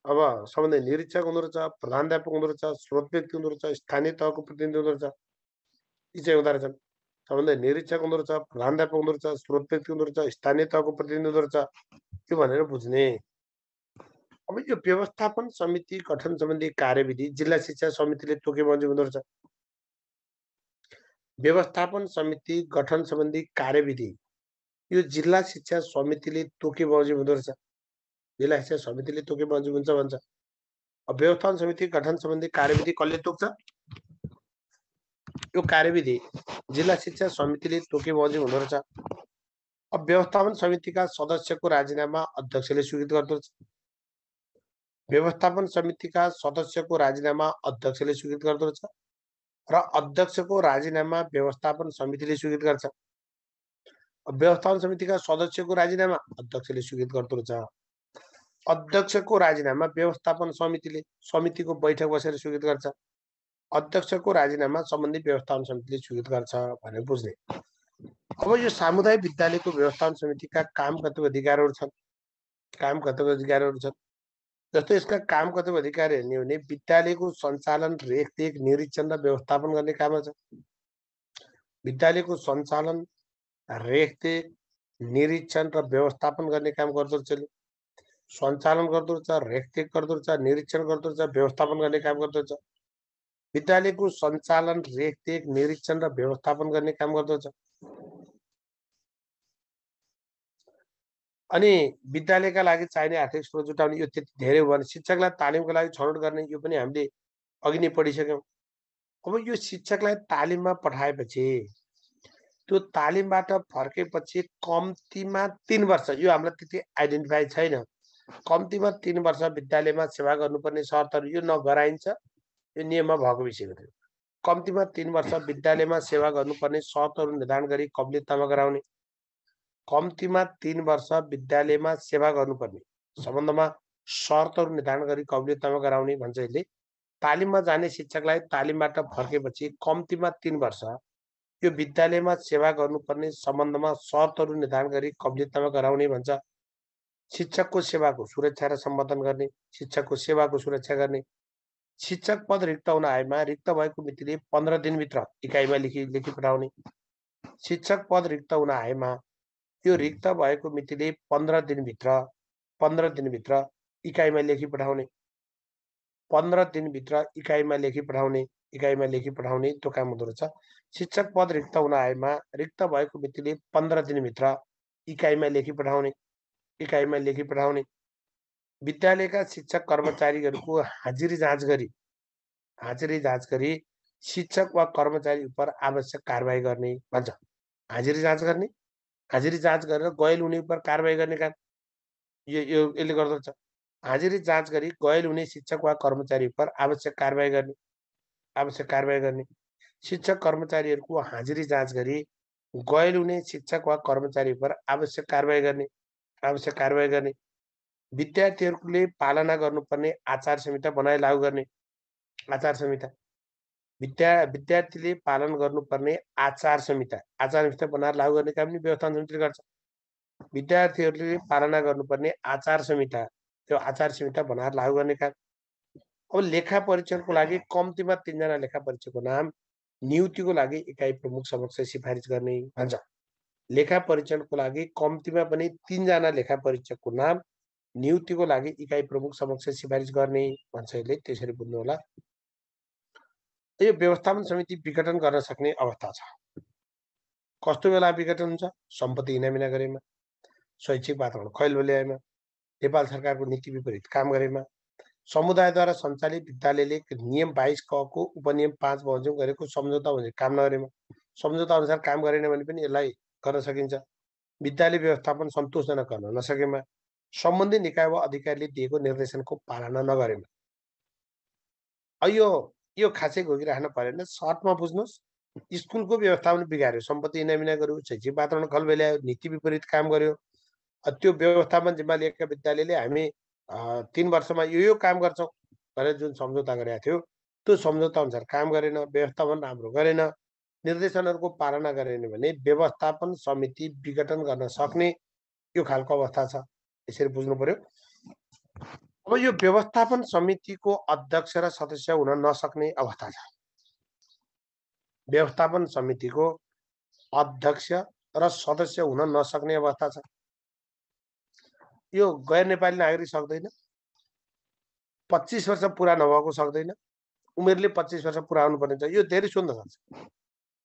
अब सम्बन्धित निरीक्षक हुँदो रहेछ, प्रधानाध्यापक हुँदो रहेछ, स्रोत व्यक्ति हुँदो रहेछ, स्थानीय तहको प्रतिनिधि हुँदो रहेछ। यी चाहिँ हुँदो रहेछन्। सम्बन्धित निरीक्षक हुँदो रहेछ, प्रधानाध्यापक हुँदो रहेछ, स्रोत व्यक्ति हुँदो रहेछ, स्थानीय तहको प्रतिनिधि हुँदो रहेछ। त्यो भनेर बुझ्ने। अब यो व्यवस्थापन समिति गठन सम्बन्धी कार्यविधि जिल्ला शिक्षा समितिले तोकेबमोजिम हुँदो रहेछ। व्यवस्थापन समिति गठन सम्बन्धी कार्यविधि यो जिल्ला शिक्षा समितिले तोकेबमोजिम हुँदो रहेछ। जिल्ला शिक्षा समितिले तोकेबमोजिम हुन्छ भन्छ। अब व्यवस्थापन समिति गठन सम्बन्धी कार्यविधि कसले तोक्छ? यो कार्यविधि जिल्ला शिक्षा समितिले तोकेबमोजिम हुँदो रहेछ। अब व्यवस्थापन समितिका सदस्यको राजीनामा अध्यक्षले स्वीकृत गर्दो रहेछ। व्यवस्थापन समितिका सदस्यको राजीनामा अध्यक्षले स्वीकृत गर्दो रहेछ र अध्यक्षको राजीनामा व्यवस्थापन समितिले स्वीकृत गर्छ। व्यवस्थापन समितिका सदस्यको राजीनामा अध्यक्षले स्वीकृत गर्दो रहेछ। अध्यक्षको राजीनामा व्यवस्थापन समितिको बैठक बसेर स्वीकृत गर्छ। अध्यक्षको राजीनामा सम्बन्धित व्यवस्थापन समितिले स्वीकृत गर्छ भनेर बुझ्ने। अब यो सामुदायिक विद्यालयको व्यवस्थापन समितिका काम कर्तव्य अधिकारहरू छन्। जस्तो यसका काम कर्तव्य अधिकार हेर्ने हो भने विद्यालयको सञ्चालन, रेखदेख, निरीक्षण र व्यवस्थापन गर्ने काम छ। विद्यालयको सञ्चालन, रेखदेख, निरीक्षण र व्यवस्थापन गर्ने काम गर्दो रहेछ। सञ्चालन गर्दो रहेछ, रेखदेख गर्दो रहेछ, निरीक्षण गर्दो रहेछ, व्यवस्थापन गर्ने काम गर्दो रहेछ। विद्यालयको सञ्चालन, रेखदेख, निरीक्षण र व्यवस्थापन गर्ने काम गर्दो रहेछ। अनि विद्यालयका लागि चाहिने आर्थिक स्रोत जुटाउने, यो त्यति धेरै हो भने शिक्षकलाई तालिमको लागि छनौट गर्ने, यो पनि हामीले अघि नै पढिसक्यौँ। अब यो शिक्षकलाई तालिममा पठाएपछि त्यो तालिमबाट फर्केपछि कम्तीमा 3 वर्ष, यो हामीलाई त्यति आइडेन्टिफाई छैन, कम्तीमा 3 वर्ष विद्यालयमा सेवा गर्नुपर्ने शर्तहरू यो नगराइन्छ। यो नियममा भएको विषय हो। कम्तीमा 3 वर्ष विद्यालयमा सेवा गर्नुपर्ने शर्तहरू निर्धारण गरी कबलियतनामा गराउने। कम्तीमा 3 वर्ष विद्यालयमा सेवा गर्नुपर्ने सम्बन्धमा शर्तहरू निर्धारण गरी कबलियतनामा गराउने भन्छ यसले। तालिममा जाने शिक्षकलाई तालिमबाट फर्केपछि कम्तीमा 3 वर्ष यो विद्यालयमा सेवा गर्नुपर्ने सम्बन्धमा शर्तहरू निर्धारण गरी कबलियतनामा गराउने भन्छ। शिक्षकको सेवाको सुरक्षा र सम्बोधन गर्ने, शिक्षकको सेवाको सुरक्षा गर्ने। शिक्षक पद रिक्त हुन आएमा रिक्त भएको मितिले 15 दिनभित्र इकाइमा लेखी पठाउने। शिक्षक पद रिक्त हुन आएमा यो रिक्त भएको मितिले 15 दिनभित्र इकाइमा लेखी पठाउने। 15 दिनभित्र इकाइमा लेखी पठाउने त्यो काम हुँदो रहेछ। शिक्षक पद रिक्त हुन आएमा रिक्त भएको मितिले 15 दिनभित्र इकाइमा लेखी पठाउने। विद्यालयका शिक्षक कर्मचारीहरूको हाजिरी जाँच गरी शिक्षक वा कर्मचारी उप आवश्यक कारबाही गर्ने भन्छ। हाजिरी जाँच गरेर गैल हुने उप कारबाही गर्ने काम यसले गर्दो रहेछ। हाजिरी जाँच गरी गैल हुने शिक्षक वा कर्मचारी उप आवश्यक कारबाही गर्ने। आवश्यक कारबाही गर्ने, शिक्षक कर्मचारीहरूको हाजिरी जाँच गरी गैर हुने शिक्षक वा कर्मचारी पर आवश्यक कारबाही गर्ने, विद्यार्थीहरूले पालना गर्नुपर्ने आचार संहिता बनाई लागू गर्ने, आचार संहिता विद्यार्थीले पालन गर्नुपर्ने आचार संहिता बनाएर लागू गर्ने काम पनि व्यवस्थापन समितिले गर्छ। विद्यार्थीहरूले पालना गर्नुपर्ने आचार संहिता, त्यो आचार संहिता बनाएर लागू गर्ने काम। अब लेखा परीक्षणको लागि कम्तीमा 3 जना लेखा परीक्षकको नाम नियुक्तिको लागि इकाइ प्रमुख समक्ष सिफारिस गर्ने भन्छ। लेखा परीक्षणको लागि कम्तीमा पनि 3 जना लेखा परीक्षकको नाम नियुक्तिको लागि इकाइ प्रमुख समक्ष सिफारिस गर्ने भन्छ। यसले त्यसरी बुझ्नु होला। यो व्यवस्थापन समिति विघटन गर्न सक्ने अवस्था छ। कस्तो बेला विघटन हुन्छ? सम्पत्ति इनामिना गरेमा, शैक्षिक वातावरण खैलबल्याएमा, नेपाल सरकारको नीति विपरीत काम गरेमा, समुदायद्वारा सञ्चालित विद्यालयले नियम 22 क को उपनियम 5 बमोजिम गरेको सम्झौता भने काम नगरेमा, सम्झौता अनुसार काम गरेन भने पनि यसलाई गर्न सकिन्छ। विद्यालय व्यवस्थापन सन्तोषजनक गर्न नसकेमा, सम्बन्धित निकाय वा अधिकारीले दिएको निर्देशनको पालना नगरेमा। यो खासै घोकिराख्न परेन, सर्टमा बुझ्नुहोस्। स्कुलको व्यवस्थापन बिगार्यो, सम्पत्ति इनामिना गर्यो, शैक्षिक वातावरण खलबल्यायो, नीति विपरीत काम गर्यो, त्यो व्यवस्थापन जिम्मा लिएका विद्यालयले हामी 3 वर्षमा यो काम गर्छौँ भनेर जुन सम्झौता गरेका थियो त्यो सम्झौता अनुसार काम गरेन, व्यवस्थापन राम्रो गरेन, निर्देशनहरूको पालना गरेन भने व्यवस्थापन समिति विघटन गर्न सक्ने यो खालको अवस्था छ। यसरी बुझ्नु पर्यो। अब यो व्यवस्थापन समितिको अध्यक्ष र सदस्य हुन नसक्ने अवस्था छ। व्यवस्थापन समितिको अध्यक्ष र सदस्य हुन नसक्ने अवस्था छ। यो गैर नेपाली नागरिक सक्दैन, 25 वर्ष पुरा नभएको सक्दैन, उमेरले 25 वर्ष पुरा हुनुपर्ने छ। यो धेरै सोध्न सक्छ।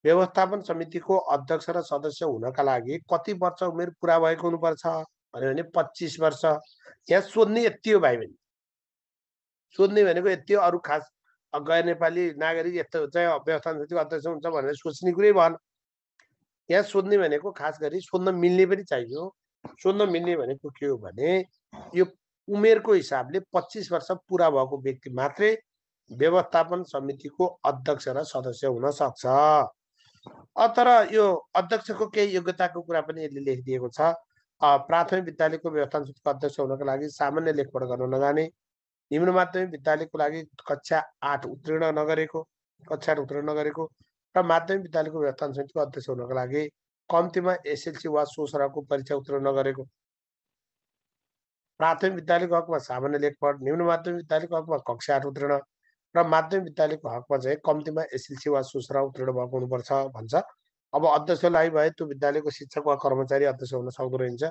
व्यवस्थापन समितिको अध्यक्ष र सदस्य हुनका लागि कति वर्ष उमेर पुरा भएको हुनुपर्छ भने 25 वर्ष। यहाँ सोध्ने यति हो भाइ बहिनी, सोध्ने भनेको यति हो। अरू खास गैर नेपाली नागरिक यस्तो चाहिँ व्यवस्थापन समितिको अध्यक्ष हुन्छ भनेर सोच्ने कुरै भएन। यहाँ सोध्ने भनेको खास गरी सोध्न मिल्ने पनि चाहियो। सोध्न मिल्ने भनेको के हो भने यो उमेरको हिसाबले 25 वर्ष पुरा भएको व्यक्ति मात्रै व्यवस्थापन समितिको अध्यक्ष र सदस्य हुन सक्छ। तर यो अध्यक्षको केही योग्यताको कुरा पनि यसले लेखिदिएको छ। प्राथमिक विद्यालयको व्यवस्थापन समितिको अध्यक्ष हुनका लागि सामान्य लेखपढ गर्न नजाने, निम्न माध्यमिक विद्यालयको लागि कक्षा 8 उत्तीर्ण नगरेको र माध्यमिक विद्यालयको व्यवस्थापन समितिको अध्यक्ष हुनका लागि कम्तीमा एसएलसी वा सो सरहको परीक्षा उत्तीर्ण नगरेको। प्राथमिक विद्यालयको हकमा सामान्य लेखपढ, निम्न माध्यमिक विद्यालयको हकमा कक्षा 8 उत्तीर्ण र माध्यमिक विद्यालयको हकमा चाहिँ कम्तीमा एसएलसी वा सो सरह उत्तीर्ण भएको हुनुपर्छ भन्छ। अब अध्यक्षलाई भए त्यो विद्यालयको शिक्षक वा कर्मचारी अध्यक्ष हुन सक्दो रहन्छ।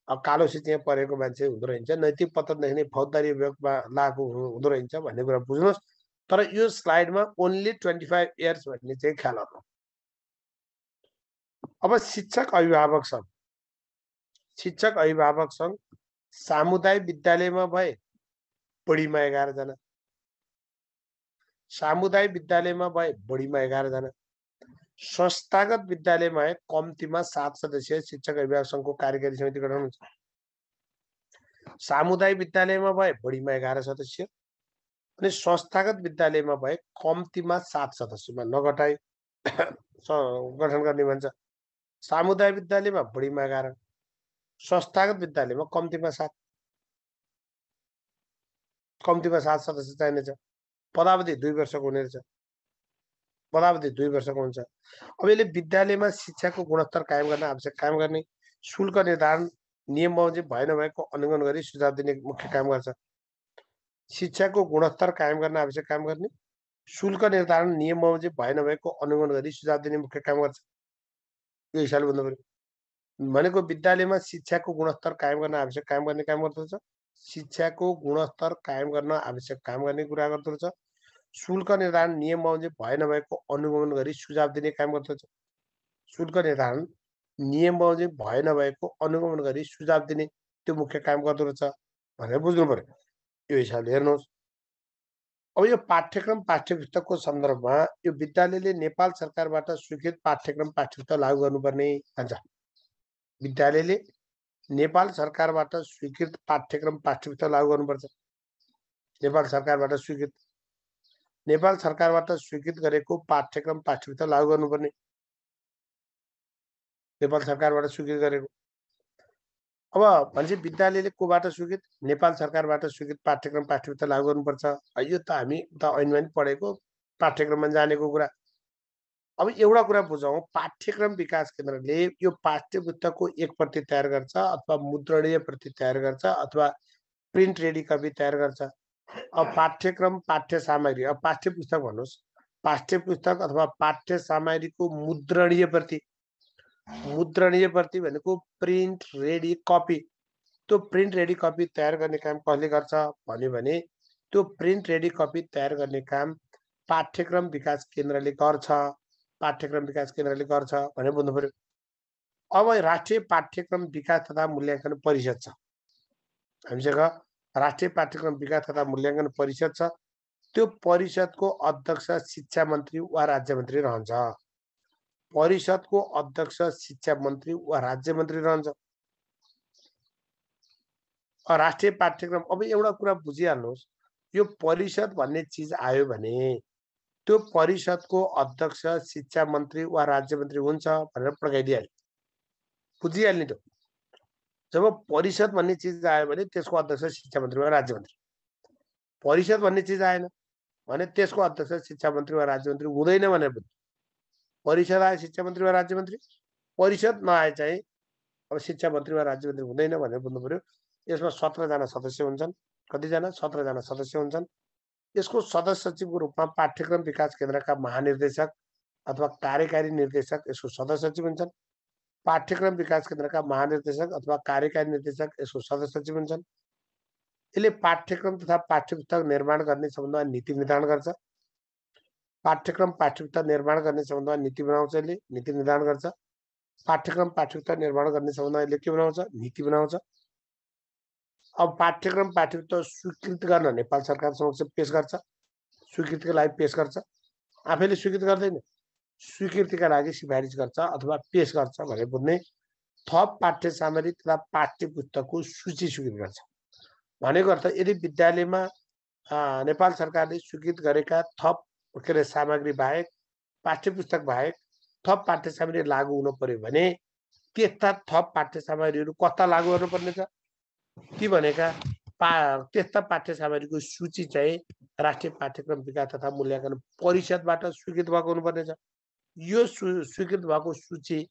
कालो सिटिया परेको मान्छे हुँदो रहन्छ, नैतिक पत्र लेख्ने फौजदारी विभागमा लागु हुँदो रहन्छ भन्ने कुरा बुझ्नुहोस्। तर यो स्लाइडमा ओन्ली 25 इयर्स भन्ने चाहिँ ख्याल गर्नु। अब शिक्षक अभिभावक सङ्घ सामुदायिक विद्यालयमा भए बढीमा 11 जना, सामुदायिक विद्यालयमा भए बढीमा 11 जना, संस्थागत विद्यालयमा भए कम्तीमा 7 सदस्यीय शिक्षक अभिभावक सङ्घको कार्यकारी समिति गठन हुन्छ। सामुदायिक विद्यालयमा भए बढीमा 11 सदस्य अनि संस्थागत विद्यालयमा भए कम्तीमा 7 सदस्यमा नघटाई गठन गर्ने भन्छ। सामुदायिक विद्यालयमा बढीमा 11, संस्थागत विद्यालयमा कम्तीमा 7 सदस्य चाहिनेछ। पदावधि 2 वर्षको हुने रहेछ। हुन्छ। अब यसले विद्यालयमा शिक्षाको गुणस्तर कायम गर्न आवश्यक काम गर्ने, शुल्क निर्धारण नियम बमोजिम भए नभएको अनुगमन गरी सुझाव दिने मुख्य काम गर्छ। शिक्षाको गुणस्तर कायम गर्न आवश्यक काम गर्ने, शुल्क निर्धारण नियम बमोजिम भए नभएको अनुगमन गरी सुझाव दिने मुख्य काम गर्छ। यो हिसाबले भन्नु पर्यो। भनेको विद्यालयमा शिक्षाको गुणस्तर कायम गर्न आवश्यक काम गर्ने काम गर्दछ, शिक्षाको गुणस्तर कायम गर्न आवश्यक काम गर्ने कुरा गर्दछ, शुल्क निर्धारण नियम बमोजिम भए नभएको अनुगमन गरी सुझाव दिने काम गर्दछ। शुल्क निर्धारण नियम बमोजिम भए नभएको अनुगमन गरी सुझाव दिने त्यो मुख्य काम गर्दो रहेछ भनेर बुझ्नु पर्यो। यो हिसाबले हेर्नुहोस्। अब यो पाठ्यक्रम पाठ्यपुस्तकको सन्दर्भमा यो विद्यालयले नेपाल सरकारबाट स्वीकृत पाठ्यक्रम पाठ्यपुस्तक लागू गर्नुपर्ने भन्छ। विद्यालयले नेपाल सरकारबाट स्वीकृत पाठ्यक्रम पाठ्यपुस्तक लागू गर्नुपर्छ। नेपाल सरकारबाट स्वीकृत नेपाल सरकारबाट स्वीकृत गरेको पाठ्यक्रम पाठ्यपुस्तक लागू गर्नुपर्ने। नेपाल सरकारबाट स्वीकृत गरेको। अब भनेपछि विद्यालयले कोबाट स्वीकृत? नेपाल सरकारबाट स्वीकृत पाठ्यक्रम पाठ्यपुस्तक लागू गर्नुपर्छ। यो त हामी त ऐनमा नि पढेको पाठ्यक्रममा जानेको कुरा। अब एउटा कुरा बुझौँ, पाठ्यक्रम विकास केन्द्रले यो पाठ्यपुस्तकको एक प्रति तयार गर्छ अथवा मुद्रणीय प्रति तयार गर्छ अथवा प्रिन्ट रेडी कपी तयार गर्छ। अब पाठ्यक्रम पाठ्य सामग्री, अब पाठ्यपुस्तक भन्नुहोस्, पाठ्यपुस्तक अथवा पाठ्य सामग्रीको मुद्रणीय प्रति भनेको प्रिन्ट रेडी कपी। त्यो प्रिन्ट रेडी कपी तयार गर्ने काम कसले गर्छ भन्यो भने त्यो प्रिन्ट रेडी कपी तयार गर्ने काम पाठ्यक्रम विकास केन्द्रले गर्छ। पाठ्यक्रम विकास केन्द्रले गर्छ भनेर बुझ्नु पर्यो। अब राष्ट्रिय पाठ्यक्रम विकास तथा मूल्याङ्कन परिषद छ हामीसँग। राष्ट्रिय पाठ्यक्रम विकास तथा मूल्याङ्कन परिषद छ। त्यो परिषदको अध्यक्ष शिक्षा मन्त्री वा राज्य मन्त्री रहन्छ। परिषदको अध्यक्ष शिक्षा मन्त्री वा राज्य मन्त्री रहन्छ। राष्ट्रिय पाठ्यक्रम, अब एउटा कुरा बुझिहाल्नुहोस्, यो परिषद भन्ने चिज आयो भने त्यो परिषदको अध्यक्ष शिक्षा मन्त्री वा राज्य मन्त्री हुन्छ भनेर पड्काइदिइहाल्यो, बुझिहाल्ने। त जब परिषद भन्ने चिज आयो भने त्यसको अध्यक्ष शिक्षा मन्त्री वा राज्य मन्त्री। परिषद भन्ने चिज आएन भने त्यसको अध्यक्ष शिक्षा मन्त्री वा राज्य मन्त्री हुँदैन भनेर बुझ्नु। परिषद आए शिक्षा मन्त्री वा राज्य मन्त्री, परिषद नआए चाहिँ अब शिक्षा मन्त्री वा राज्य मन्त्री हुँदैन भनेर बुझ्नु पर्यो। यसमा 17 जना सदस्य हुन्छन्। कतिजना? 17 जना सदस्य हुन्छन्। यसको सदस्य सचिवको रूपमा पाठ्यक्रम विकास केन्द्रका महानिर्देशक अथवा कार्यकारी निर्देशक यसको सदस्य सचिव हुन्छन्। पाठ्यक्रम विकास केन्द्रका महानिर्देशक अथवा कार्यकारी निर्देशक यसको सदस्य सचिव हुन्छन्। यसले पाठ्यक्रम तथा पाठ्यपुस्तक निर्माण गर्ने सम्बन्धमा नीति निर्धारण गर्छ। पाठ्यक्रम पाठ्यपुस्तक निर्माण गर्ने सम्बन्धमा नीति बनाउँछ, यसले नीति निर्धारण गर्छ। पाठ्यक्रम पाठ्यपुस्तक निर्माण गर्ने सम्बन्धमा यसले के बनाउँछ? नीति बनाउँछ। अब पाठ्यक्रम पाठ्यपुस्तक स्वीकृत गर्न नेपाल सरकार समक्ष पेश गर्छ, स्वीकृतिका लागि पेश गर्छ। आफैले स्वीकृत गर्दैन, स्वीकृतिका लागि सिफारिस गर्छ अथवा पेश गर्छ भनेर बुझ्ने। थप पाठ्य सामग्री तथा पाठ्यपुस्तकको सूची स्वीकृत गर्छ भनेको अर्थ यदि विद्यालयमा नेपाल सरकारले स्वीकृत गरेका थप सामग्री बाहेक, पाठ्यपुस्तक बाहेक थप पाठ्य सामग्री लागू हुनु पर्यो भने त्यस्ता थप पाठ्य सामग्रीहरू कता लागू गर्नुपर्ने छ ती भनेका त्यस्ता पाठ्य सामग्रीको सूची चाहिँ राष्ट्रिय पाठ्यक्रम विकास तथा मूल्याङ्कन परिषदबाट स्वीकृत भएको हुनुपर्ने छ। यो स्वीकृत भएको सूची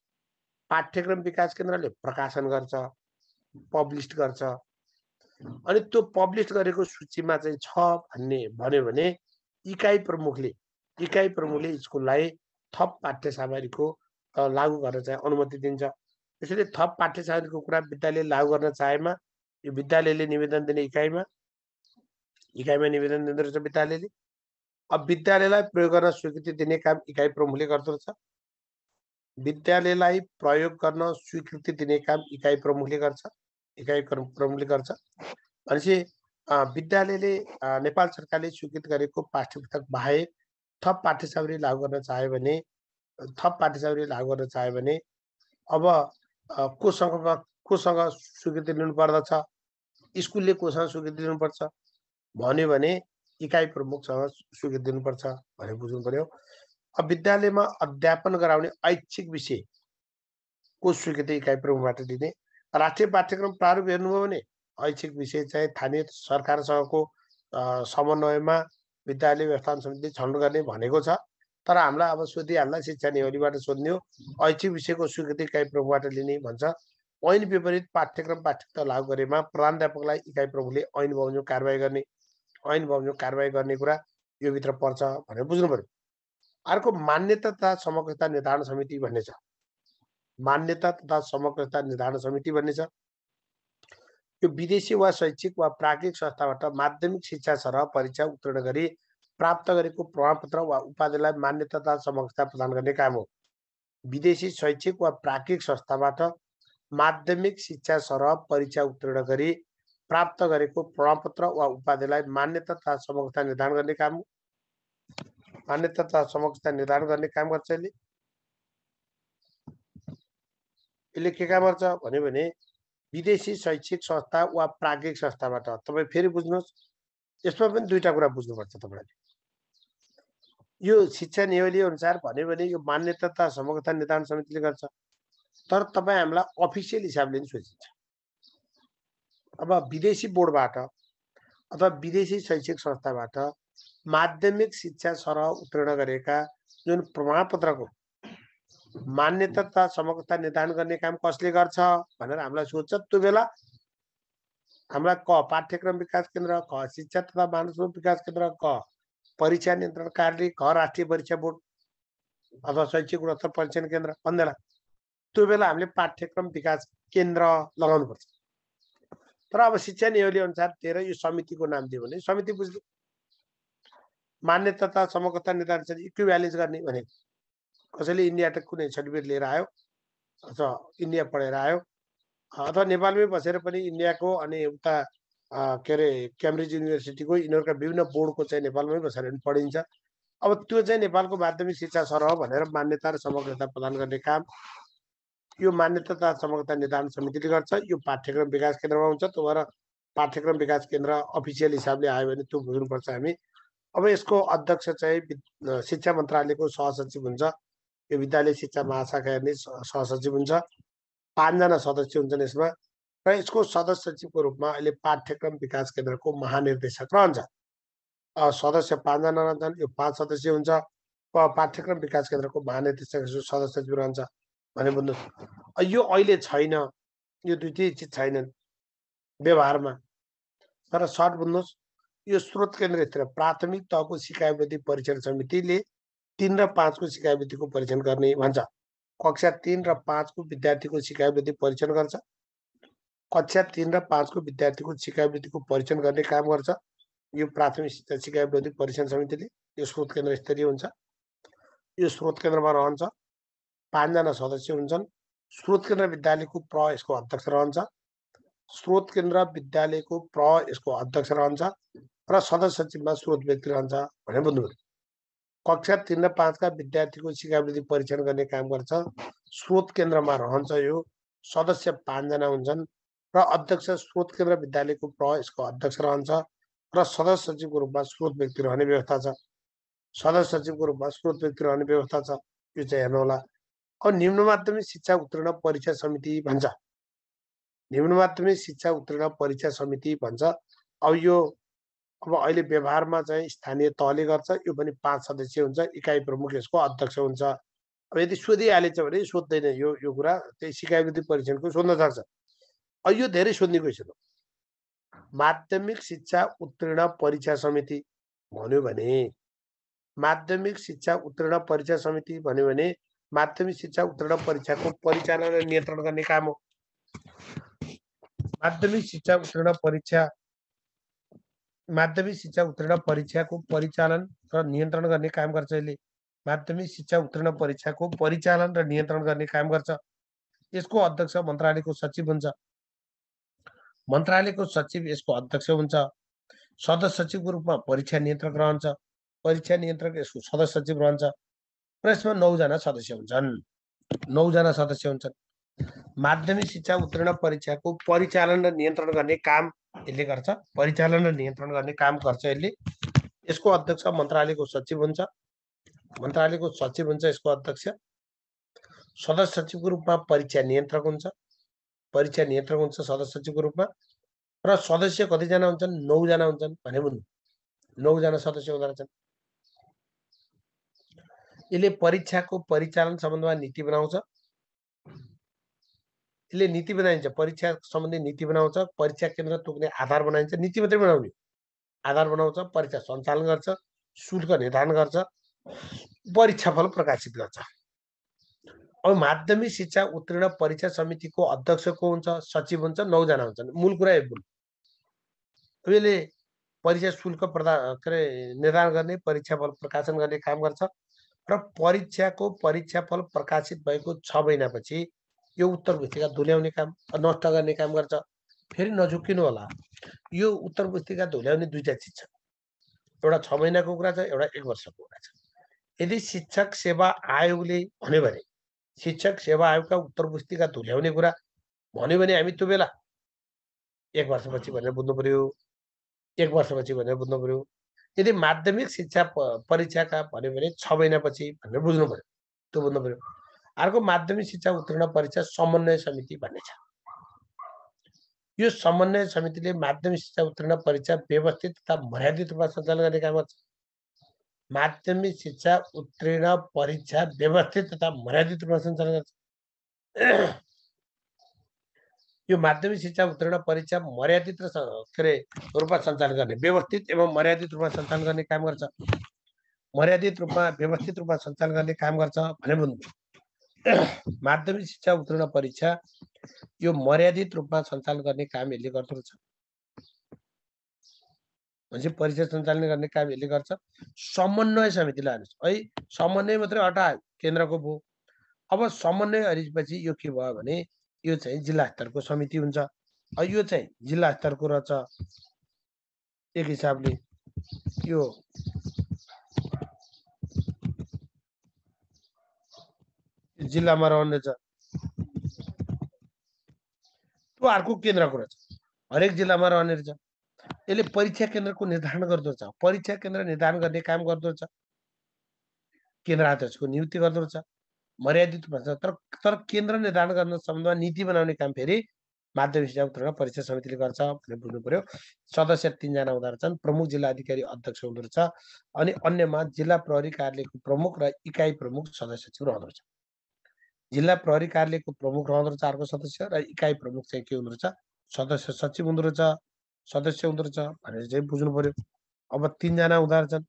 पाठ्यक्रम विकास केन्द्रले प्रकाशन गर्छ, पब्लिश गर्छ। अनि त्यो पब्लिश गरेको सूचीमा चाहिँ छ भन्यो भने इकाइ प्रमुखले स्कुललाई थप पाठ्य सामग्रीको लागू गर्न चाहिँ अनुमति दिन्छ। त्यसैले थप पाठ्य सामग्रीको कुरा विद्यालयले लागू गर्न चाहेमा यो विद्यालयले निवेदन दिने इकाइमा निवेदन दिँदो रहेछ विद्यालयले। अब विद्यालयलाई प्रयोग गर्न स्वीकृति दिने काम इकाइ प्रमुखले गर्दो रहेछ। विद्यालयलाई प्रयोग गर्न स्वीकृति दिने काम इकाइ प्रमुखले गर्छ। भनेपछि विद्यालयले नेपाल सरकारले स्वीकृत गरेको पाठ्यपुस्तक बाहेक थप पाठ्य सामग्री लागू गर्न चाह्यो भने अब कोसँग स्वीकृति लिनु पर्दछ? स्कुलले कोसँग स्वीकृति लिनुपर्छ भन्यो भने इकाइ प्रमुखसँग स्वीकृति दिनुपर्छ भनेर बुझ्नु पर्यो। अब विद्यालयमा अध्यापन गराउने ऐच्छिक विषयको स्वीकृति इकाइ प्रमुखबाट दिने। राष्ट्रिय पाठ्यक्रम प्रारूप हेर्नुभयो भने ऐच्छिक विषय चाहिँ स्थानीय सरकारसँगको समन्वयमा विद्यालय व्यवस्थापन समितिले छनौट गर्ने भनेको छ। तर हामीलाई अब सोधिहाल्दा शिक्षा नियमबाट सोध्ने हो, ऐच्छिक विषयको स्वीकृति इकाइ प्रमुखबाट लिने भन्छ। ऐन विपरीत पाठ्यक्रम पाठ्यपुस्तक लागू गरेमा प्रधानाध्यापकलाई इकाइ प्रमुखले ऐन बमोजिम कारबाही गर्ने कुरा यो भित्र पर्छ भनेर बुझ्नु पर्यो। अर्को मान्यता तथा समग्रता निर्धारण समिति भन्ने छ। मान्यता तथा समग्रता निर्धारण समिति भन्ने छ। यो विदेशी वा शैक्षिक वा प्राज्ञिक संस्थाबाट माध्यमिक शिक्षा सरह परीक्षा उत्तीर्ण गरी प्राप्त गरेको प्रमाणपत्र वा उपाधिलाई मान्यता तथा समग्रता प्रदान गर्ने काम हो। विदेशी शैक्षिक वा प्राज्ञिक संस्थाबाट माध्यमिक शिक्षा सरह परीक्षा उत्तीर्ण गरी प्राप्त गरेको प्रमाणपत्र वा उपाधिलाई मान्यता तथा समग्रता निर्धारण गर्ने काम हो। मान्यता तथा समग्रता निर्धारण गर्ने काम गर्छ यसले के काम गर्छ भन्यो भने विदेशी शैक्षिक संस्था वा प्राज्ञिक संस्थाबाट। तपाईँ फेरि बुझ्नुहोस्, यसमा पनि दुईटा कुरा बुझ्नुपर्छ तपाईले। यो शिक्षा नियमावली अनुसार भन्यो भने यो मान्यता तथा समग्रता निर्धारण समितिले गर्छ। तर तपाईँ हामीलाई अफिसियल हिसाबले नि सोचिन्छ। अब विदेशी बोर्डबाट अथवा विदेशी शैक्षिक संस्थाबाट माध्यमिक शिक्षा सरह उत्तीर्ण गरेका जुन प्रमाणपत्रको मान्यता तथा समग्रता निर्धारण गर्ने काम कसले गर्छ भनेर हामीलाई सोध्छ। त्यो बेला हामीलाई क पाठ्यक्रम विकास केन्द्र, क शिक्षा तथा मानव स्रोत विकास केन्द्र, क परीक्षा नियन्त्रण कार्यालय, क राष्ट्रिय परीक्षा बोर्ड अथवा शैक्षिक गुणस्तर परीक्षण केन्द्र भन्दैला। त्यो बेला हामीले पाठ्यक्रम विकास केन्द्र लगाउनुपर्छ। तर अब शिक्षा नियमावली अनुसार तेह्र यो समितिको नाम दियो भने समिति बुझ्ने मान्यता तथा समग्रता निर्धारण चाहिँ इक्विभ्यालेन्स गर्ने भने कसैले इन्डियाबाट कुनै सर्टिफिकेट लिएर आयो अथवा इन्डिया पढेर आयो अथवा नेपालमै बसेर पनि इन्डियाको अनि उता के अरे क्याम्ब्रिज युनिभर्सिटीको यिनीहरूका विभिन्न बोर्डको चाहिँ नेपालमै बसेर पनि पढिन्छ। अब त्यो चाहिँ नेपालको माध्यमिक शिक्षा सरह भनेर मान्यता र समग्रता प्रदान गर्ने काम यो मान्यता तथा समग्रता निर्धारण समितिले गर्छ। यो पाठ्यक्रम विकास केन्द्रमा हुन्छ। त्यो भएर पाठ्यक्रम विकास केन्द्र अफिसियल हिसाबले आयो भने त्यो बुझ्नुपर्छ हामी। अब यसको अध्यक्ष चाहिँ शिक्षा मन्त्रालयको सहसचिव हुन्छ। यो विद्यालय शिक्षा महाशाखा हेर्ने सहसचिव हुन्छ। 5 जना सदस्य हुन्छन् यसमा र यसको सदस्य सचिवको रूपमा अहिले पाठ्यक्रम विकास केन्द्रको महानिर्देशक रहन्छ। सदस्य 5 जना रहन्छन्। यो 5 सदस्य हुन्छ। पाठ्यक्रम विकास केन्द्रको महानिर्देशक सदस्य सचिव रहन्छ भने बुझ्नुहोस्। यो अहिले छैन, यो दुईटै चिज छैनन् व्यवहारमा। तर सर्ट बुझ्नुहोस्, यो स्रोत केन्द्रतिर प्राथमिक तहको सिकाइवृद्धि परीक्षण समितिले 3 र 5 को सिकाइवृत्तिको परीक्षण गर्ने भन्छ। कक्षा 3 र 5 को विद्यार्थीको सिकाइवृत्ति परीक्षण गर्छ। कक्षा 3 र 5 को विद्यार्थीको सिकाइवृत्तिको परीक्षण गर्ने काम गर्छ यो प्राथमिक शिक्षा सिकाइवृत्ति परीक्षण समितिले। यो स्रोत केन्द्र स्तरीय हुन्छ। यो स्रोत केन्द्रमा रहन्छ। 5 जना सदस्य हुन्छन्। स्रोत केन्द्र विद्यालयको प्र यसको अध्यक्ष रहन्छ। स्रोत केन्द्र विद्यालयको प्र यसको अध्यक्ष रहन्छ र सदस्य सचिवमा स्रोत व्यक्ति रहन्छ भने बुझ्नुभयो। कक्षा 3 र 5 का विद्यार्थीको सिकाइवृत्ति परीक्षण गर्ने काम गर्छ। स्रोत केन्द्रमा रहन्छ। यो सदस्य 5 जना हुन्छन् र अध्यक्ष स्रोत केन्द्र विद्यालयको प्र यसको अध्यक्ष रहन्छ र सदस्य सचिवको रूपमा स्रोत व्यक्ति रहने व्यवस्था छ। सदस्य सचिवको रूपमा स्रोत व्यक्ति रहने व्यवस्था छ। यो चाहिँ हेर्नु होला। अब निम्न माध्यमिक शिक्षा उत्तीर्ण परीक्षा समिति भन्छ। निम्न माध्यमिक शिक्षा उत्तीर्ण परीक्षा समिति भन्छ। अब यो अब अहिले व्यवहारमा चाहिँ स्थानीय तहले गर्छ। यो पनि 5 सदस्य हुन्छ। इकाइ प्रमुख यसको अध्यक्ष हुन्छ। अब यदि सोधिहालेछ भने सोध्दैन यो कुरा त्यही सिकाइवृत्ति परीक्षणको सोध्न सक्छ। अब यो धेरै सोध्ने क्वेसन हो। माध्यमिक शिक्षा उत्तीर्ण परीक्षा समिति भन्यो भने माध्यमिक शिक्षा उत्तीर्ण परीक्षा समिति भन्यो भने माध्यमिक शिक्षा उत्तीर्ण परीक्षाको परिचालन र नियन्त्रण गर्ने काम हो। माध्यमिक शिक्षा उत्तीर्ण परीक्षाको परिचालन र नियन्त्रण गर्ने काम गर्छ यसले। माध्यमिक शिक्षा उत्तीर्ण परीक्षाको परिचालन र नियन्त्रण गर्ने काम गर्छ। यसको अध्यक्ष मन्त्रालयको सचिव हुन्छ। मन्त्रालयको सचिव यसको अध्यक्ष हुन्छ। सदस्य सचिवको रूपमा परीक्षा नियन्त्रक रहन्छ। परीक्षा नियन्त्रक यसको सदस्य सचिव रहन्छ र यसमा 9 जना सदस्य हुन्छन्। 9 जना सदस्य हुन्छन्। माध्यमिक शिक्षा उत्तीर्ण परीक्षाको परिचालन र नियन्त्रण गर्ने काम यसले गर्छ। परिचालन र नियन्त्रण गर्ने काम गर्छ यसले। यसको अध्यक्ष मन्त्रालयको सचिव हुन्छ। मन्त्रालयको सचिव हुन्छ यसको अध्यक्ष। सदस्य सचिवको रूपमा परीक्षा नियन्त्रक हुन्छ। परीक्षा नियन्त्रक हुन्छ सदस्य सचिवको रूपमा र सदस्य कतिजना हुन्छन् 9 जना हुन्छन् भने बुझ्नु। 9 जना सदस्य हुँदो रहेछन्। यसले परीक्षाको परिचालन सम्बन्धमा नीति बनाउँछ। यसले नीति बनाइन्छ। परीक्षा सम्बन्धी नीति बनाउँछ। परीक्षा केन्द्र तोक्ने आधार बनाइन्छ। नीति मात्रै बनाउने आधार बनाउँछ। परीक्षा सञ्चालन गर्छ। शुल्क निर्धारण गर्छ। परीक्षाफल प्रकाशित गर्छ। अब माध्यमिक शिक्षा उत्तीर्ण परीक्षा समितिको अध्यक्ष को हुन्छ, सचिव हुन्छ, 9 जना हुन्छन्। मूल कुरा यो यसले परीक्षा शुल्क निर्धारण गर्ने, परीक्षाफल प्रकाशन गर्ने काम गर्छ र परीक्षाको परीक्षाफल प्रकाशित भएको 6 महिनापछि यो उत्तर पुस्तिका धुल्याउने काम, नष्ट गर्ने काम गर्छ। फेरि नझुक्किनु होला। यो उत्तर पुस्तिका धुल्याउने दुईटा चिज छ। एउटा 6 महिनाको कुरा छ, एउटा 1 वर्षको कुरा छ। यदि शिक्षक सेवा आयोगले भन्यो भने शिक्षक सेवा आयोगका उत्तर पुस्तिका धुल्याउने कुरा भन्यो भने हामी त्यो बेला 1 वर्षपछि भनेर बुझ्नु पर्यो। 1 वर्षपछि भनेर बुझ्नु पर्यो। यदि माध्यमिक शिक्षा परीक्षाका भन्यो भने 6 महिनापछि भनेर बुझ्नु पर्यो, त्यो बुझ्नु पर्यो। अर्को माध्यमिक शिक्षा उत्तीर्ण परीक्षा समन्वय समिति भन्ने छ। यो समन्वय समितिले माध्यमिक शिक्षा उत्तीर्ण परीक्षा व्यवस्थित तथा मर्यादित रूपमा सञ्चालन गर्ने काम गर्छ। माध्यमिक शिक्षा उत्तीर्ण परीक्षा व्यवस्थित तथा मर्यादित रूपमा सञ्चालन गर्छ। यो माध्यमिक शिक्षा उत्तीर्ण परीक्षा मर्यादित र रूपमा सञ्चालन गर्ने, व्यवस्थित एवं मर्यादित रूपमा सञ्चालन गर्ने काम गर्छ। मर्यादित रूपमा व्यवस्थित रूपमा सञ्चालन गर्ने काम गर्छ भने भन्नु। माध्यमिक शिक्षा उत्तीर्ण परीक्षा यो मर्यादित रूपमा सञ्चालन गर्ने काम यसले गर्दो रहेछ। भनेपछि परीक्षा सञ्चालन गर्ने काम यसले गर्छ। समन्वय समितिलाई हेर्नुहोस् है, समन्वय मात्रै हटायो, केन्द्रको भयो। अब समन्वय हरेपछि यो के भयो भने यो चाहिँ जिल्ला स्तरको समिति हुन्छ। यो चाहिँ जिल्ला स्तरको रहेछ। एक हिसाबले यो जिल्लामा रहने छ, त्यो अर्को केन्द्रको रहेछ, हरेक जिल्लामा रहने रहेछ। यसले परीक्षा केन्द्रको निर्धारण गर्दो रहेछ। परीक्षा केन्द्र निर्धारण गर्ने काम गर्दो रहेछ। केन्द्राध्यक्षको नियुक्ति गर्दो रहेछ, मर्यादित भन्छ। तर केन्द्र निर्धारण गर्न सम्बन्धमा नीति बनाउने काम फेरि माध्यमिक शिक्षा उत्तीर्ण परीक्षा समितिले गर्छ भनेर बुझ्नु पर्यो। सदस्य 3 जना हुँदो रहेछन्। प्रमुख जिल्ला अधिकारी अध्यक्ष हुँदो रहेछ अनि अन्यमा जिल्ला प्रहरी कार्यालयको प्रमुख र इकाइ प्रमुख सदस्य सचिव रहँदो रहेछ। जिल्ला प्रहरी कार्यालयको प्रमुख रहँदो रहेछ अर्को सदस्य, र इकाइ प्रमुख चाहिँ के हुँदो रहेछ, सदस्य सचिव हुँदो रहेछ, सदस्य हुँदो रहेछ भनेर चाहिँ बुझ्नु पर्यो। अब 3 जना हुँदो रहेछन्।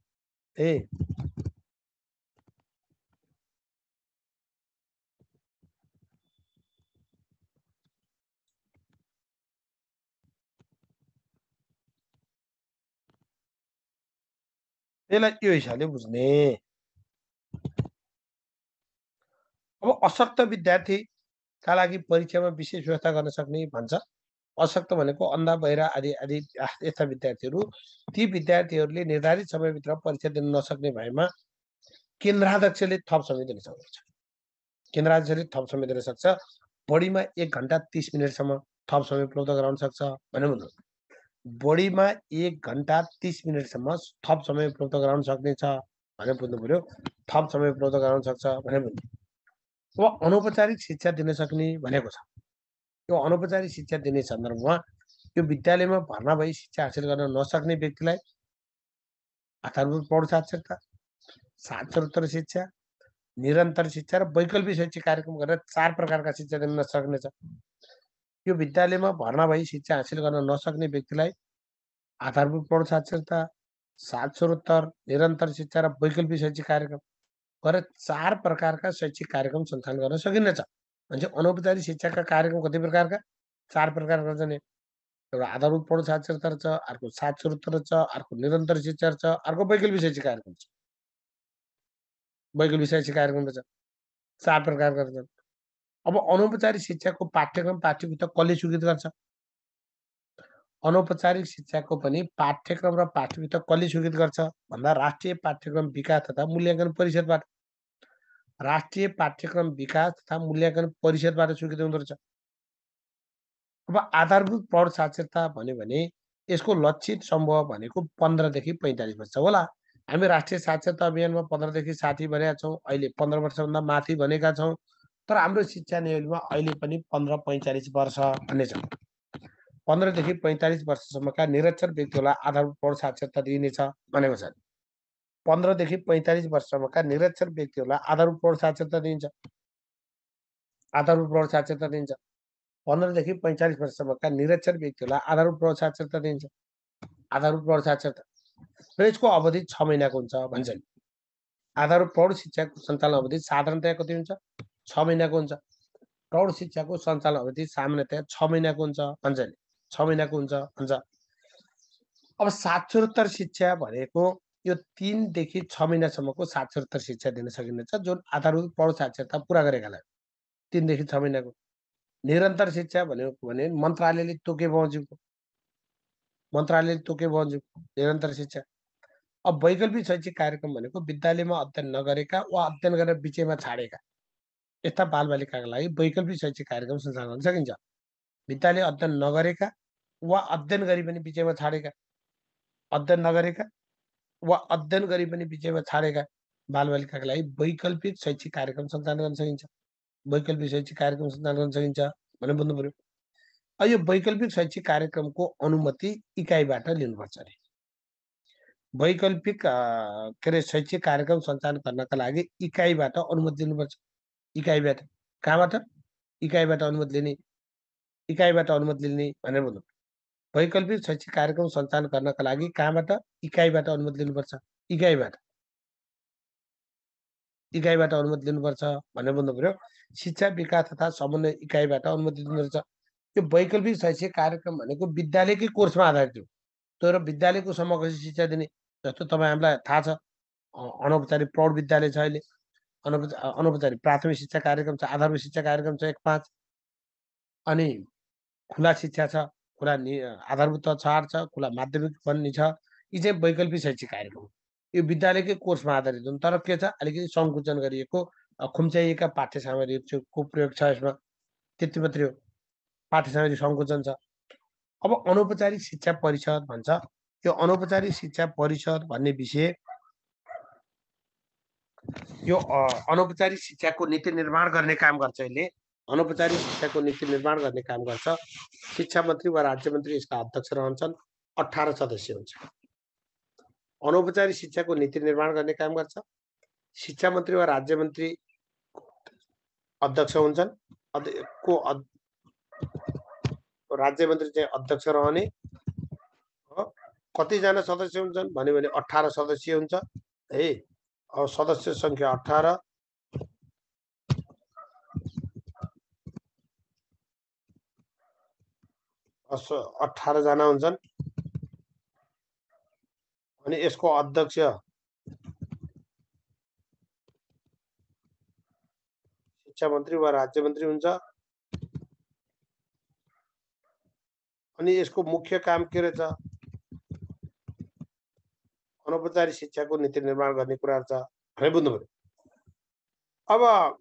त्यसलाई यो हिसाबले बुझ्ने। अब अशक्त विद्यार्थीका लागि परीक्षामा विशेष व्यवस्था गर्न सक्ने भन्छ। अशक्त भनेको अन्धा, बहिरा आदि आदि यस्ता विद्यार्थीहरू, ती विद्यार्थीहरूले निर्धारित समयभित्र परीक्षा दिन नसक्ने भएमा केन्द्राध्यक्षले थप समय दिन सक्छ। केन्द्राध्यक्षले थप समय दिन सक्छ। बढीमा 1 घण्टा 30 मिनटसम्म थप समय उपलब्ध गराउन सक्छ भने भन्नु। बढीमा 1 घण्टा 30 मिनटसम्म थप समय उपलब्ध गराउन सक्ने छ भने बुझ्नु पर्यो। थप समय उपलब्ध गराउन सक्छ भने भन्नु। अब अनौपचारिक शिक्षा दिन सक्ने भनेको छ। यो अनौपचारिक शिक्षा दिने सन्दर्भमा यो विद्यालयमा भर्ना भई शिक्षा हासिल गर्न नसक्ने व्यक्तिलाई आधारभूत प्रौढ साक्षरता, साक्षरोत्तर शिक्षा, निरन्तर शिक्षा र वैकल्पिक शैक्षिक कार्यक्रम गरेर 4 प्रकारका शिक्षा दिन सक्नेछ। यो विद्यालयमा भर्ना भई शिक्षा हासिल गर्न नसक्ने व्यक्तिलाई आधारभूत प्रौढ साक्षरता, साक्षरोत्तर, निरन्तर शिक्षा र वैकल्पिक शैक्षिक कार्यक्रम गरेर 4 प्रकारका शैक्षिक कार्यक्रम सञ्चालन गर्न सकिनेछ। म्हणजे अनौपचारिक शिक्षाका कार्यक्रम कति प्रकारका? 4 प्रकारका छन्। एउटा आधारभूत प्रौढ साक्षरता छ, अर्को साक्षरोत्तर छ, अर्को निरन्तर शिक्षा छ, अर्को वैकल्पिक शैक्षिक कार्यक्रम छ। वैकल्पिक शैक्षिक कार्यक्रम छ, 4 प्रकारका छन्। अब अनौपचारिक शिक्षाको पाठ्यक्रम पाठ्यपुस्तक कसले स्वीकृत गर्छ? अनौपचारिक शिक्षाको पनि पाठ्यक्रम र पाठ्यपुस्तक कसले स्वीकृत गर्छ भन्दा राष्ट्रिय पाठ्यक्रम विकास तथा मूल्याङ्कन परिषदबाट। राष्ट्रिय पाठ्यक्रम विकास तथा मूल्याङ्कन परिषदबाट स्वीकृत हुँदो रहेछ। अब आधारभूत प्रौढ साक्षरता भन्यो भने यसको लक्षित समूह भनेको 15 देखि 45 वर्ष होला। हामी राष्ट्रिय साक्षरता अभियानमा 15 देखि 60 भनेका छौँ, अहिले 15 वर्षभन्दा माथि भनेका छौँ। तर हाम्रो शिक्षा नीतिमा अहिले पनि 15-45 वर्ष भन्ने छ। 15 देखि 45 वर्षसम्मका निरक्षर व्यक्तिहरूलाई आधारभूत प्रौढ साक्षरता दिइनेछ भनेको छ। 15 देखि 45 वर्षसम्मका निरक्षर व्यक्तिहरूलाई आधारभूत प्रौढ साक्षरता दिइन्छ। आधारभूत प्रौढ साक्षरता दिइन्छ। 15 देखि 45 वर्षसम्मका निरक्षर व्यक्तिहरूलाई आधारभूत प्रौढ साक्षरता दिइन्छ। आधारभूत प्रौढ साक्षरता र यसको अवधि 6 महिनाको हुन्छ भन्छन्। आधारभूत प्रौढ शिक्षाको सञ्चालन अवधि साधारणतया कति हुन्छ? 6 महिनाको हुन्छ। प्रौढ शिक्षाको सञ्चालन अवधि सामान्यतया 6 महिनाको हुन्छ भन्छन्। 6 महिनाको हुन्छ भन्छ। अब साक्षरोत्तर शिक्षा भनेको यो 3 देखि 6 महिनासम्मको साक्षरोत्तर शिक्षा दिन सकिनेछ, जुन आधारभूत प्रौढ साक्षरता पुरा गरेकालाई 3 देखि 6 महिनाको। निरन्तर शिक्षा भनेको भने मन्त्रालयले तोके बमोजिमको, मन्त्रालयले तोके बमोजिमको निरन्तर शिक्षा। अब वैकल्पिक शैक्षिक कार्यक्रम भनेको विद्यालयमा अध्ययन नगरेका वा अध्ययन गरेर बिचैमा छाडेका यस्ता बालबालिकाका लागि वैकल्पिक शैक्षिक कार्यक्रम सञ्चालन गर्न सकिन्छ। विद्यालय अध्ययन नगरेका वा अध्ययन गरी पनि बिचैमा छाडेका, अध्ययन नगरेका वा अध्ययन गरी पनि बिचैमा छाडेका बालबालिकाका लागि वैकल्पिक शैक्षिक कार्यक्रम सञ्चालन गर्न सकिन्छ। वैकल्पिक शैक्षिक कार्यक्रम सञ्चालन गर्न सकिन्छ भनेर बुझ्नु पर्यो। यो वैकल्पिक शैक्षिक कार्यक्रमको अनुमति इकाइबाट लिनुपर्छ अरे। वैकल्पिक के अरे शैक्षिक कार्यक्रम सञ्चालन गर्नका लागि इकाइबाट अनुमति लिनुपर्छ। इकाइबाट कहाँबाट? इकाइबाट अनुमति लिने। इकाइबाट अनुमति लिने भनेर बुझ्नु। वैकल्पिक शैक्षिक कार्यक्रम सञ्चालन गर्नका लागि कहाँबाट? इकाइबाट अनुमति लिनुपर्छ। इकाइबाट अनुमति लिनुपर्छ भनेर बुझ्नु पर्यो। शिक्षा विकास तथा समन्वय इकाइबाट अनुमति लिनुपर्छ। यो वैकल्पिक शैक्षिक कार्यक्रम भनेको विद्यालयकै कोर्समा आधारित हो। तर विद्यालयको समकक्षी शिक्षा दिने, जस्तो तपाईँ हामीलाई थाहा छ अनौपचारिक प्रौढ विद्यालय छ, अहिले अनौपचारिक प्राथमिक शिक्षा कार्यक्रम छ, आधारभूत शिक्षा कार्यक्रम छ 1-5, अनि खुला शिक्षा छ, खुला आधारभूत 6-8 छ, खुला माध्यमिक भन्ने छ। यी चाहिँ वैकल्पिक शैक्षिक कार्यक्रम हो। यो विद्यालयकै कोर्समा आधारित हुन्, तर के छ अलिकति संकुचन गरिएको खुम्च्याइएका पाठ्य सामग्रीको प्रयोग छ यसमा, त्यति मात्रै हो। पाठ्य सामग्री संकुचन छ। अब अनौपचारिक शिक्षा परिषद भन्छ। यो अनौपचारिक शिक्षा परिषद भन्ने विषय यो अनौपचारिक शिक्षाको नीति निर्माण गर्ने काम गर्छ। यसले अनौपचारिक शिक्षाको नीति निर्माण गर्ने काम गर्छ। शिक्षा मन्त्री वा राज्य मन्त्री यसका अध्यक्ष रहन्छन्। 18 सदस्य हुन्छ। अनौपचारिक शिक्षाको नीति निर्माण गर्ने काम गर्छ। शिक्षा मन्त्री वा राज्य मन्त्री अध्यक्ष हुन्छन्। राज्य मन्त्री चाहिँ अध्यक्ष रहने। कतिजना सदस्य हुन्छन् भन्यो भने 18 सदस्य हुन्छ है। अब सदस्य संख्या 18, 18 जना हुन्छन्। अनि यसको अध्यक्ष शिक्षा मन्त्री वा राज्य मन्त्री हुन्छ। अनि यसको मुख्य काम के रहेछ? अनौपचारिक शिक्षाको नीति निर्माण गर्ने कुराहरु छ भने बुझ्नु पर्यो। अब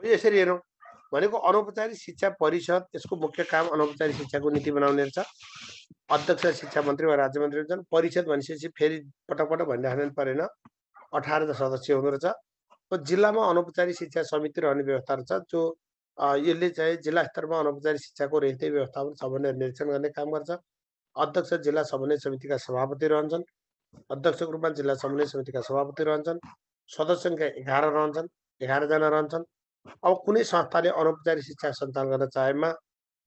यसरी हेरौँ भनेको अनौपचारिक शिक्षा परिषद यसको मुख्य काम अनौपचारिक शिक्षाको नीति बनाउने रहेछ। अध्यक्ष शिक्षा मन्त्री वा राज्य मन्त्री हुन्छन्। परिषद भनेपछि फेरि पटक पटक भनिराख्नु परेन, 18 सदस्य हुँदो रहेछ। जिल्लामा अनौपचारिक शिक्षा समिति रहने व्यवस्था रहेछ, जो यसले चाहिँ जिल्ला स्तरमा अनौपचारिक शिक्षाको रेखदेख व्यवस्थापन समन्वय निरीक्षण गर्ने काम गर्छ। अध्यक्ष जिल्ला समन्वय समितिका सभापति रहन्छन्। अध्यक्षको रूपमा जिल्ला समन्वय समितिका सभापति रहन्छन्। सदस्य संख्या 11 रहन्छन्, 11 जना रहन्छन्। अब कुनै संस्थाले अनौपचारिक शिक्षा सञ्चालन गर्न चाहेमा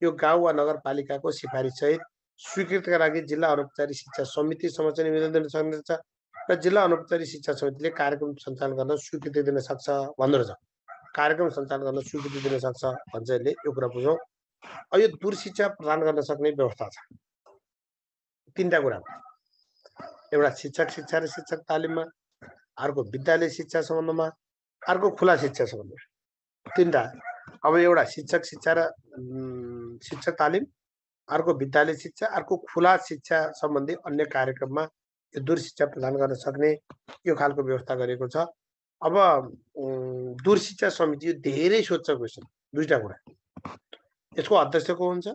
यो गाउँ वा नगरपालिकाको सिफारिस सहित स्वीकृतिका लागि जिल्ला अनौपचारिक शिक्षा समिति समक्ष निवेदन दिन सक्ने रहेछ र जिल्ला अनौपचारिक शिक्षा समितिले कार्यक्रम सञ्चालन गर्न स्वीकृति दिन सक्छ भन्दो रहेछ। कार्यक्रम सञ्चालन गर्न स्वीकृति दिन सक्छ भन्छ यसले। यो कुरा बुझौँ। अब यो दूर शिक्षा प्रदान गर्न सक्ने व्यवस्था छ। 3टा कुरा, एउटा शिक्षक शिक्षा र शिक्षक तालिममा, अर्को विद्यालय शिक्षा सम्बन्धमा, अर्को खुला शिक्षा सम्बन्धमा। 3टा। अब एउटा शिक्षक शिक्षा र शिक्षक तालिम, अर्को विद्यालय शिक्षा, अर्को खुला शिक्षा सम्बन्धी अन्य कार्यक्रममा यो दूर शिक्षा प्रदान गर्न सक्ने यो खालको व्यवस्था गरेको छ। अब दूर शिक्षा समिति यो धेरै सोध्छ क्वेसन। 2टा कुरा, यसको अध्यक्ष को हुन्छ?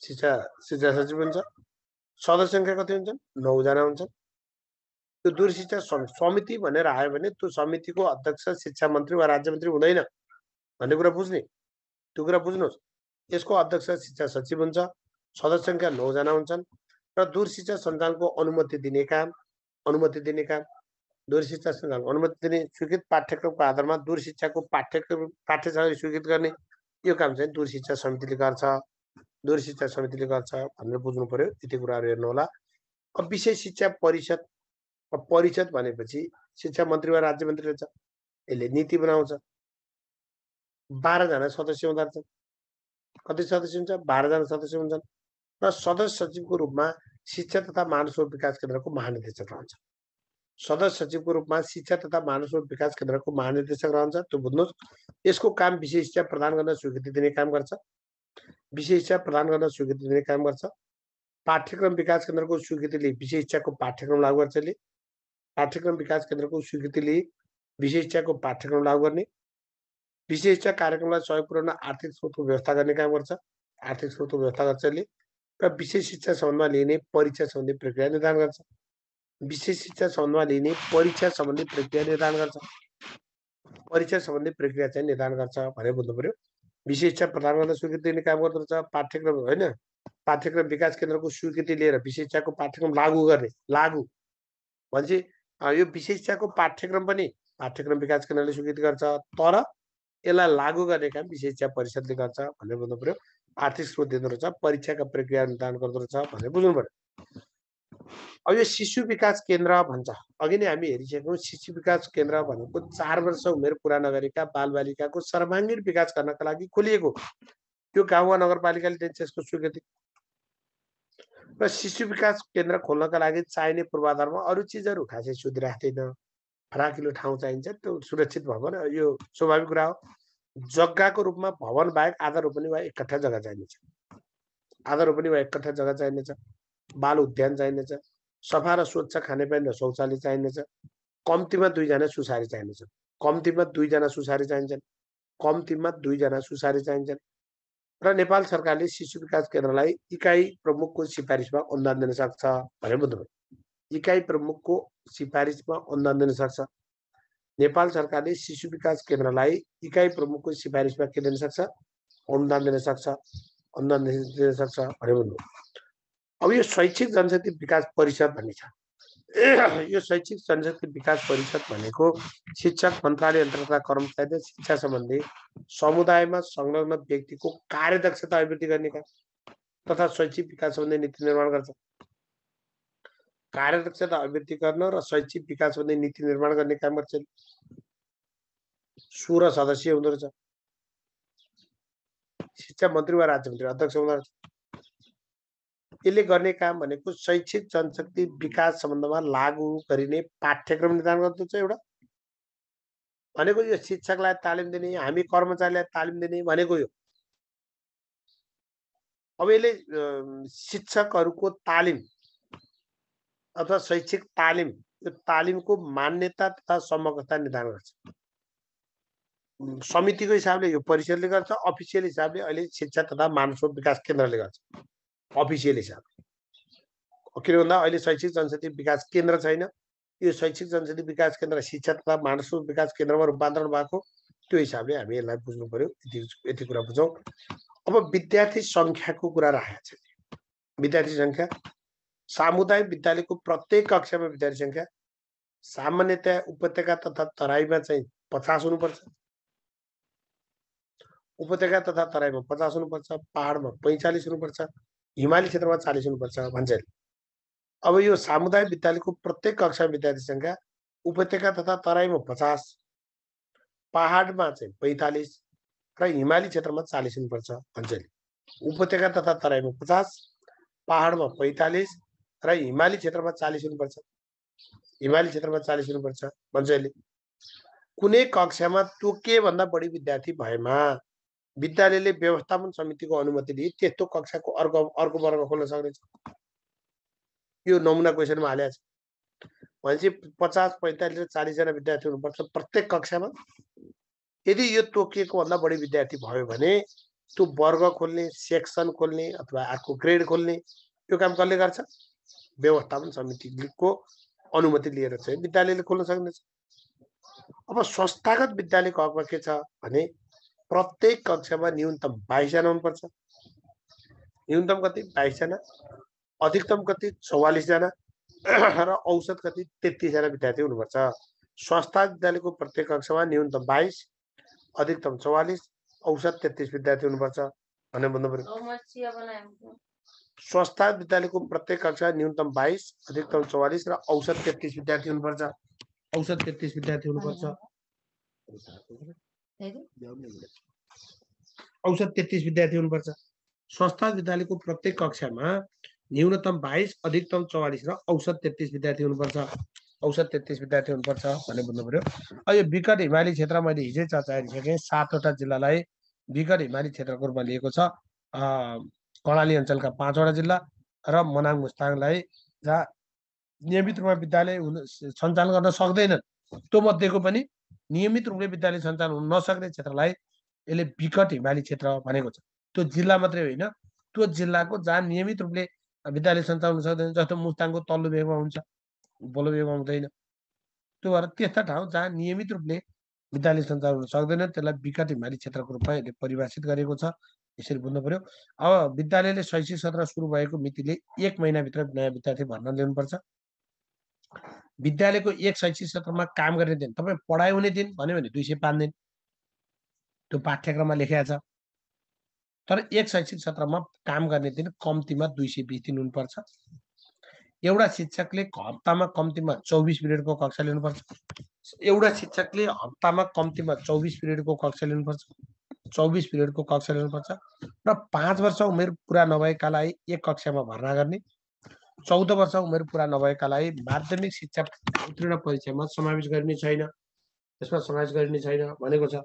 शिक्षा सचिव हुन्छ। सदस्य संख्या कति हुन्छन्? 9 जना हुन्छन्। त्यो दूर शिक्षा समिति भनेर आयो भने त्यो समितिको अध्यक्ष शिक्षा मन्त्री वा राज्य मन्त्री हुँदैन भन्ने कुरा बुझ्ने। त्यो कुरा बुझ्नुहोस्। यसको अध्यक्ष शिक्षा सचिव हुन्छ। सदस्य संख्या 9 जना हुन्छन् र दूर शिक्षा सञ्चालनको अनुमति दिने काम दूर शिक्षा सञ्चालनको अनुमति दिने, स्वीकृत पाठ्यक्रमको आधारमा दूर शिक्षाको पाठ्य सामग्री स्वीकृत गर्ने यो काम चाहिँ दूर शिक्षा समितिले गर्छ। दूर शिक्षा समितिले गर्छ भनेर बुझ्नु पर्यो। यति कुराहरु हेर्नु होला। अब विषय शिक्षा परिषद, परिषद भनेपछि शिक्षा मन्त्री वा राज्य मन्त्री रहेछ। यसले नीति बनाउँछ। 12 जना सदस्य हुँदा रहेछन्। कति सदस्य हुन्छ? 12 जना सदस्य हुन्छन् र सदस्य सचिवको रूपमा शिक्षा तथा मानव स्रोत विकास केन्द्रको महानिर्देशक रहन्छ। सदस्य सचिवको रूपमा शिक्षा तथा मानव स्रोत विकास केन्द्रको महानिर्देशक रहन्छ। त्यो बुझ्नुहोस्। यसको काम विषय शिक्षा प्रदान गर्न स्वीकृति दिने काम गर्छ। विषय शिक्षा प्रदान गर्न स्वीकृति दिने काम गर्छ। पाठ्यक्रम विकास केन्द्रको स्वीकृति लिए विषय शिक्षाको पाठ्यक्रम लागू गर्छ। यसले पाठ्यक्रम विकास केन्द्रको स्वीकृति लिए विषय शिक्षाको पाठ्यक्रम लागू गर्ने। विषय शिक्षा कार्यक्रमलाई सहयोग पुर्याउन आर्थिक स्रोतको व्यवस्था गर्ने काम गर्छ। आर्थिक स्रोतको व्यवस्था गर्छ यसले। र विषय शिक्षा सम्बन्धमा लिने परीक्षा सम्बन्धी प्रक्रिया निर्धारण गर्छ। विषय शिक्षा सम्बन्धमा लिने परीक्षा सम्बन्धी प्रक्रिया निर्धारण गर्छ। परीक्षा सम्बन्धी प्रक्रिया चाहिँ निर्धारण गर्छ भनेर बुझ्नु पर्यो। विषय शिक्षा प्रदान गर्न स्वीकृति दिने काम गर्दछ। पाठ्यक्रम होइन, पाठ्यक्रम विकास केन्द्रको स्वीकृति लिएर विषय शिक्षाको पाठ्यक्रम लागू गर्ने। लागू भनेपछि यो विषय शिक्षाको पाठ्यक्रम पनि पाठ्यक्रम विकास केन्द्रले स्वीकृति गर्छ, तर यसलाई लागू गर्ने काम विषय शिक्षा परिषदले गर्छ भनेर बुझ्नु पर्यो। आर्थिक स्रोत दिँदो रहेछ, परीक्षाका प्रक्रिया निर्धारण गर्दो रहेछ भनेर बुझ्नु पर्यो। अब यो शिशु विकास केन्द्र भन्छ। अघि नै हामी हेरिसक्यौँ। शिशु विकास केन्द्र भनेको 4 वर्ष उमेर पुरा नगरेका बालबालिकाको सर्वाङ्गीण विकास गर्नका लागि खोलिएको। त्यो गाउँ वा नगरपालिकाले दिन्छ यसको स्वीकृति। र शिशु विकास केन्द्र खोल्नका लागि चाहिने पूर्वाधारमा अरू चिजहरू खासै सुधिराख्दैन। फराकिलो ठाउँ चाहिन्छ, त्यो सुरक्षित भवन, यो स्वाभाविक कुरा हो। जग्गाको रूपमा भवन बाहेक आधा रोपनी वा 1 कट्ठा जग्गा चाहिनेछ। आधा रोपनी वा 1 कट्ठा जग्गा चाहिनेछ। बाल उद्यान चाहिनेछ। सफा र स्वच्छ खानेपानी र शौचालय चाहिनेछ। कम्तीमा 2 जना सुसारी चाहिनेछ। कम्तीमा 2 जना सुसारी चाहिन्छन्। कम्तीमा 2 जना सुसारी चाहिन्छन्। र नेपाल सरकारले शिशु विकास केन्द्रलाई इकाइ प्रमुखको सिफारिसमा अनुदान दिन सक्छ भनेर बुझ्नु पर्यो। इकाइ प्रमुखको सिफारिसमा अनुदान दिन सक्छ। नेपाल सरकारले शिशु विकास केन्द्रलाई इकाइ प्रमुखको सिफारिसमा के दिन सक्छ? अनुदान दिन सक्छ। अनुदान दिन सक्छ भनेर बुझ्नु। अब यो शैक्षिक जनशक्ति विकास परिषद भन्ने छ। यो शैक्षिक जनशक्ति विकास परिषद भनेको शिक्षक मन्त्रालय अन्तर्गतका कर्मचारीले शिक्षा सम्बन्धी समुदायमा संलग्न व्यक्तिको कार्यदक्षता अभिवृद्धि गर्ने काम तथा शैक्षिक विकास सम्बन्धी नीति निर्माण गर्छ। कार्यदक्षता अभिवृद्धि गर्न र शैक्षिक विकास सम्बन्धी नीति निर्माण गर्ने काम गर्छ। 16 सदस्य हुँदो रहेछ। शिक्षा मन्त्री वा राज्य मन्त्री अध्यक्ष हुँदो रहेछ। यसले गर्ने काम भनेको शैक्षिक जनशक्ति विकास सम्बन्धमा लागू गरिने पाठ्यक्रम निर्धारण गर्दछ। एउटा भनेको यो शिक्षकलाई तालिम दिने, हामी कर्मचारीलाई तालिम दिने भनेको यो। अब यसले शिक्षकहरूको तालिम अथवा शैक्षिक तालिम, यो तालिमको मान्यता तथा समग्रता निर्धारण गर्छ। समितिको हिसाबले यो परिषदले गर्छ। अफिसियल हिसाबले अहिले शिक्षा तथा मानव स्रोत विकास केन्द्रले गर्छ। अफिसियल हिसाबले। किन भन्दा अहिले शैक्षिक जनशक्ति विकास केन्द्र छैन। यो शैक्षिक जनशक्ति विकास केन्द्र शिक्षा तथा मानव स्रोत विकास केन्द्रमा रूपान्तरण भएको, त्यो हिसाबले हामी यसलाई बुझ्नु पर्यो। यति कुरा बुझौँ। अब विद्यार्थी सङ्ख्याको कुरा राखेको छ। विद्यार्थी सङ्ख्या सामुदायिक विद्यालयको प्रत्येक कक्षामा विद्यार्थी सङ्ख्या सामान्यतया उपत्यका तथा तराईमा चाहिँ 50 हुनुपर्छ। उपत्यका तथा तराईमा 50 हुनुपर्छ। पहाडमा 45 हुनुपर्छ। हिमाली क्षेत्रमा 40 हुनुपर्छ भन्छ। अब यो सामुदायिक विद्यालयको प्रत्येक कक्षामा विद्यार्थी सङ्ख्या उपत्यका तथा तराईमा 50, पहाडमा चाहिँ 45 र हिमाली क्षेत्रमा 40 हुनुपर्छ भन्छ। उपत्यका तथा तराईमा 50, पहाडमा 45 र हिमाली क्षेत्रमा 40 हुनुपर्छ। हिमाली क्षेत्रमा 40 हुनुपर्छ भन्छ। कुनै कक्षामा तोके भन्दा बढी विद्यार्थी भएमा विद्यालयले व्यवस्थापन समितिको अनुमति लिए त्यस्तो कक्षाको अर्को वर्ग खोल्न सक्नेछ। यो नमुना क्वेसनमा हालेको छ। भनेपछि 50, 45 र 40 जना विद्यार्थी हुनुपर्छ प्रत्येक कक्षामा। यदि यो तोकिएको भन्दा बढी विद्यार्थी भयो भने त्यो वर्ग खोल्ने, सेक्सन खोल्ने अथवा अर्को ग्रेड खोल्ने यो काम कसले गर्छ? व्यवस्थापन समितिको अनुमति लिएर चाहिँ विद्यालयले खोल्न सक्नेछ। अब संस्थागत विद्यालयको हकमा के छ भने प्रत्येक कक्षामा न्यूनतम 22 जना हुनुपर्छ। न्यूनतम कति? 22 जना। अधिकतम कति? 44 जना र औसत कति? 33 जना विद्यार्थी हुनुपर्छ। संस्थागत विद्यालयको प्रत्येक कक्षामा न्यूनतम 22, अधिकतम 44, औसत 33 विद्यार्थी हुनुपर्छ भन्ने भन्नु पर्यो। संस्थागत विद्यालयको प्रत्येक कक्षा न्यूनतम 22, अधिकतम 44 र औसत 33 विद्यार्थी हुनुपर्छ। औसत 33 विद्यार्थी हुनुपर्छ। औसत 33 विद्यार्थी हुनुपर्छ। संस्थागत विद्यालयको प्रत्येक कक्षामा न्यूनतम 22, अधिकतम 44 र औसत 33 विद्यार्थी हुनुपर्छ। औसत 33 विद्यार्थी हुनुपर्छ भन्ने बुझ्नु पर्यो। अब यो विकट हिमाली क्षेत्र मैले हिजै चर्चा गरिसकेँ। 7वटा जिल्लालाई विकट हिमाली क्षेत्रको रूपमा लिएको छ। कर्णाली अञ्चलका 5वटा जिल्ला र मनाङ मुस्ताङलाई जहाँ नियमित रूपमा विद्यालय सञ्चालन गर्न सक्दैनन्, त्यो मध्येको पनि नियमित रूपले विद्यालय सञ्चालन हुन नसक्ने क्षेत्रलाई यसले विकट हिमाली क्षेत्र भनेको छ। त्यो जिल्ला मात्रै होइन, त्यो जिल्लाको जहाँ नियमित रूपले विद्यालय सञ्चालन हुन सक्दैन, जस्तो मुस्ताङको तल्लो भेगमा हुन्छ, उपल्लो भेगमा हुँदैन। त्यो भएर त्यस्ता ठाउँ जहाँ नियमित रूपले विद्यालय सञ्चालन हुन सक्दैन त्यसलाई विकट हिमाली क्षेत्रको रूपमा यसले परिभाषित गरेको छ। यसरी बुझ्नु पर्यो। अब विद्यालयले शैक्षिक सत्र सुरु भएको मितिले 1 महिनाभित्र नयाँ विद्यार्थी भर्ना ल्याउनुपर्छ। विद्यालयको 1 शैक्षिक सत्रमा काम गर्ने दिन, तपाईँ पढाइ हुने दिन भन्यो भने 205 दिन त्यो पाठ्यक्रममा लेखिएको छ। तर 1 शैक्षिक सत्रमा काम गर्ने दिन कम्तीमा 220 दिन हुनुपर्छ। एउटा शिक्षकले हप्तामा कम्तीमा 24 पिरियडको कक्षा लिनुपर्छ। एउटा शिक्षकले हप्तामा कम्तीमा 24 पिरियडको कक्षा लिनुपर्छ। 24 पिरियडको कक्षा लिनुपर्छ र 5 वर्ष उमेर पुरा नभएकालाई 1 कक्षामा भर्ना गर्ने, 14 वर्ष उमेर पुरा नभएकालाई माध्यमिक शिक्षा उत्तीर्ण परीक्षामा समावेश गरिने छैन, यसमा समावेश गरिने छैन भनेको छ।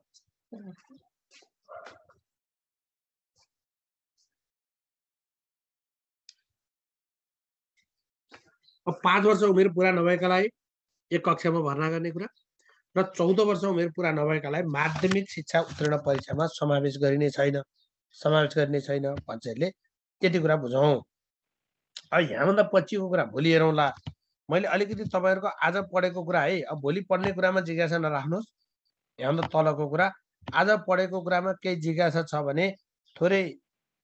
अब 5 वर्ष उमेर पुरा नभएकालाई 1 कक्षामा भर्ना गर्ने कुरा र 14 वर्ष उमेर पुरा नभएकालाई माध्यमिक शिक्षा उत्तीर्ण परीक्षामा समावेश गरिने छैन पञ्चायतले। यति कुरा बुझौँ। अब यहाँभन्दा पछिको कुरा भोलि हेरौँला। मैले अलिकति तपाईँहरूको आज पढेको कुरा है, अब भोलि पढ्ने कुरामा जिज्ञासा नराख्नुहोस्। यहाँभन्दा तलको कुरा, आज पढेको कुरामा केही जिज्ञासा छ भने थोरै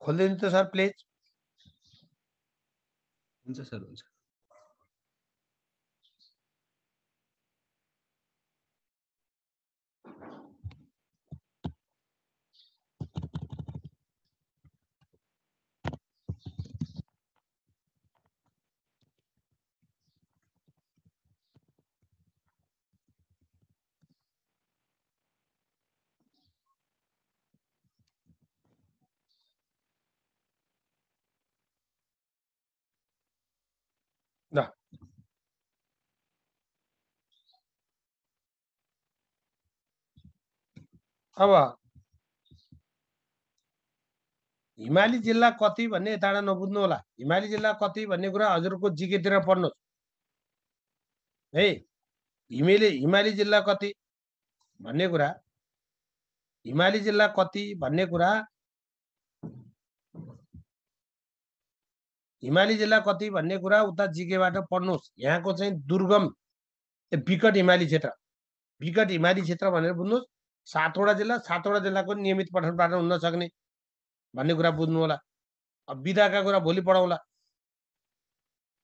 खोलिदिनु त सर प्लिज। हुन्छ सर, हुन्छ। ल अब हिमाली जिल्ला कति भन्ने यताबाट नबुझ्नु होला। हिमाली जिल्ला कति भन्ने कुरा हजुरको जिकेतिर पढ्नुहोस् है। हिमाली जिल्ला कति भन्ने कुरा, हिमाली जिल्ला कति भन्ने कुरा, हिमाली जिल्ला कति भन्ने कुरा उता जिकेबाट पढ्नुहोस्। यहाँको चाहिँ दुर्गम विकट हिमाली क्षेत्र, विकट हिमाली क्षेत्र भनेर बुझ्नुहोस्। 7वटा जिल्ला, 7वटा जिल्लाको नियमित पठन पाठन हुन नसक्ने भन्ने कुरा बुझ्नु होला। अब विधाका कुरा भोलि पढाउँला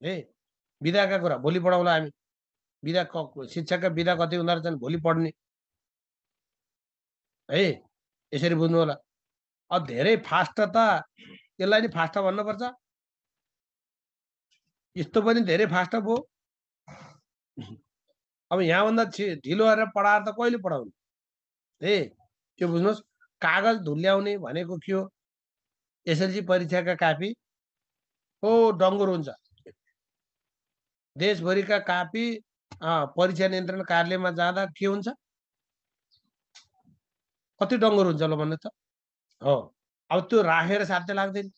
है, विधाका कुरा भोलि पढाउँला हामी। विधा शिक्षकका विधा कति हुँदो रहेछन् भोलि पढ्ने है, यसरी बुझ्नु होला। अब धेरै फास्ट त यसलाई नि फास्ट भन्नुपर्छ, यस्तो पनि धेरै फास्ट भयो। अब यहाँभन्दा ढिलो गरेर पढाएर त कहिले पढाउने है, त्यो बुझ्नुहोस्। कागज धुल्याउने भनेको के हो? एसएलसी परीक्षाका कापी हो डङ्गुर हुन्छ। देशभरिका कापी परीक्षा नियन्त्रण कार्यालयमा जाँदा के हुन्छ? कति डङ्गुर हुन्छ ल भन्नु त हो। अब त्यो राखेर साध्य लाग्दैन।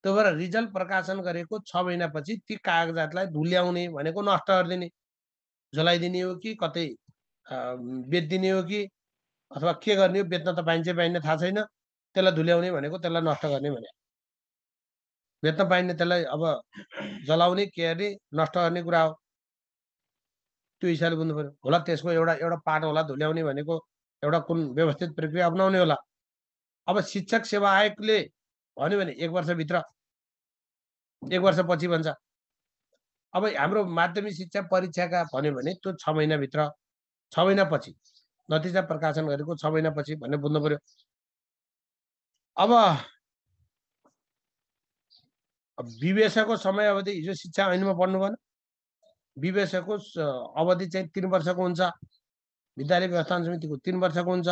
त्यो भएर रिजल्ट प्रकाशन गरेको 6 महिनापछि ती कागजातलाई धुल्याउने भनेको नष्ट गरिदिने, जलाइदिने हो कि कतै बेच्दिने हो कि अथवा के गर्ने हो, बेच्न त पाइन्छ पाइन्न थाहा छैन। त्यसलाई धुल्याउने भनेको त्यसलाई नष्ट गर्ने भने, बेच्न पाइने त्यसलाई अब जलाउने के गर्ने नष्ट गर्ने कुरा हो। त्यो हिसाबले बुझ्नु पर्यो होला। त्यसको एउटा पार्ट होला धुल्याउने भनेको, एउटा कुन व्यवस्थित प्रक्रिया अपनाउने होला। अब शिक्षक सेवा आयोगले भन्यो भने 1 वर्षभित्र, 1 वर्षपछि भन्छ। अब हाम्रो माध्यमिक शिक्षा परीक्षाका भन्यो भने त्यो 6 महिनाभित्र, 6 महिनापछि नतिजा प्रकाशन गरेको 6 महिनापछि भन्ने बुझ्नु पर्यो। अब विवेशको समय अवधि हिजो शिक्षा ऐनमा पढ्नु भएन। विवेशको अवधि चाहिँ 3 वर्षको हुन्छ। विद्यालय व्यवस्थापन समितिको 3 वर्षको हुन्छ।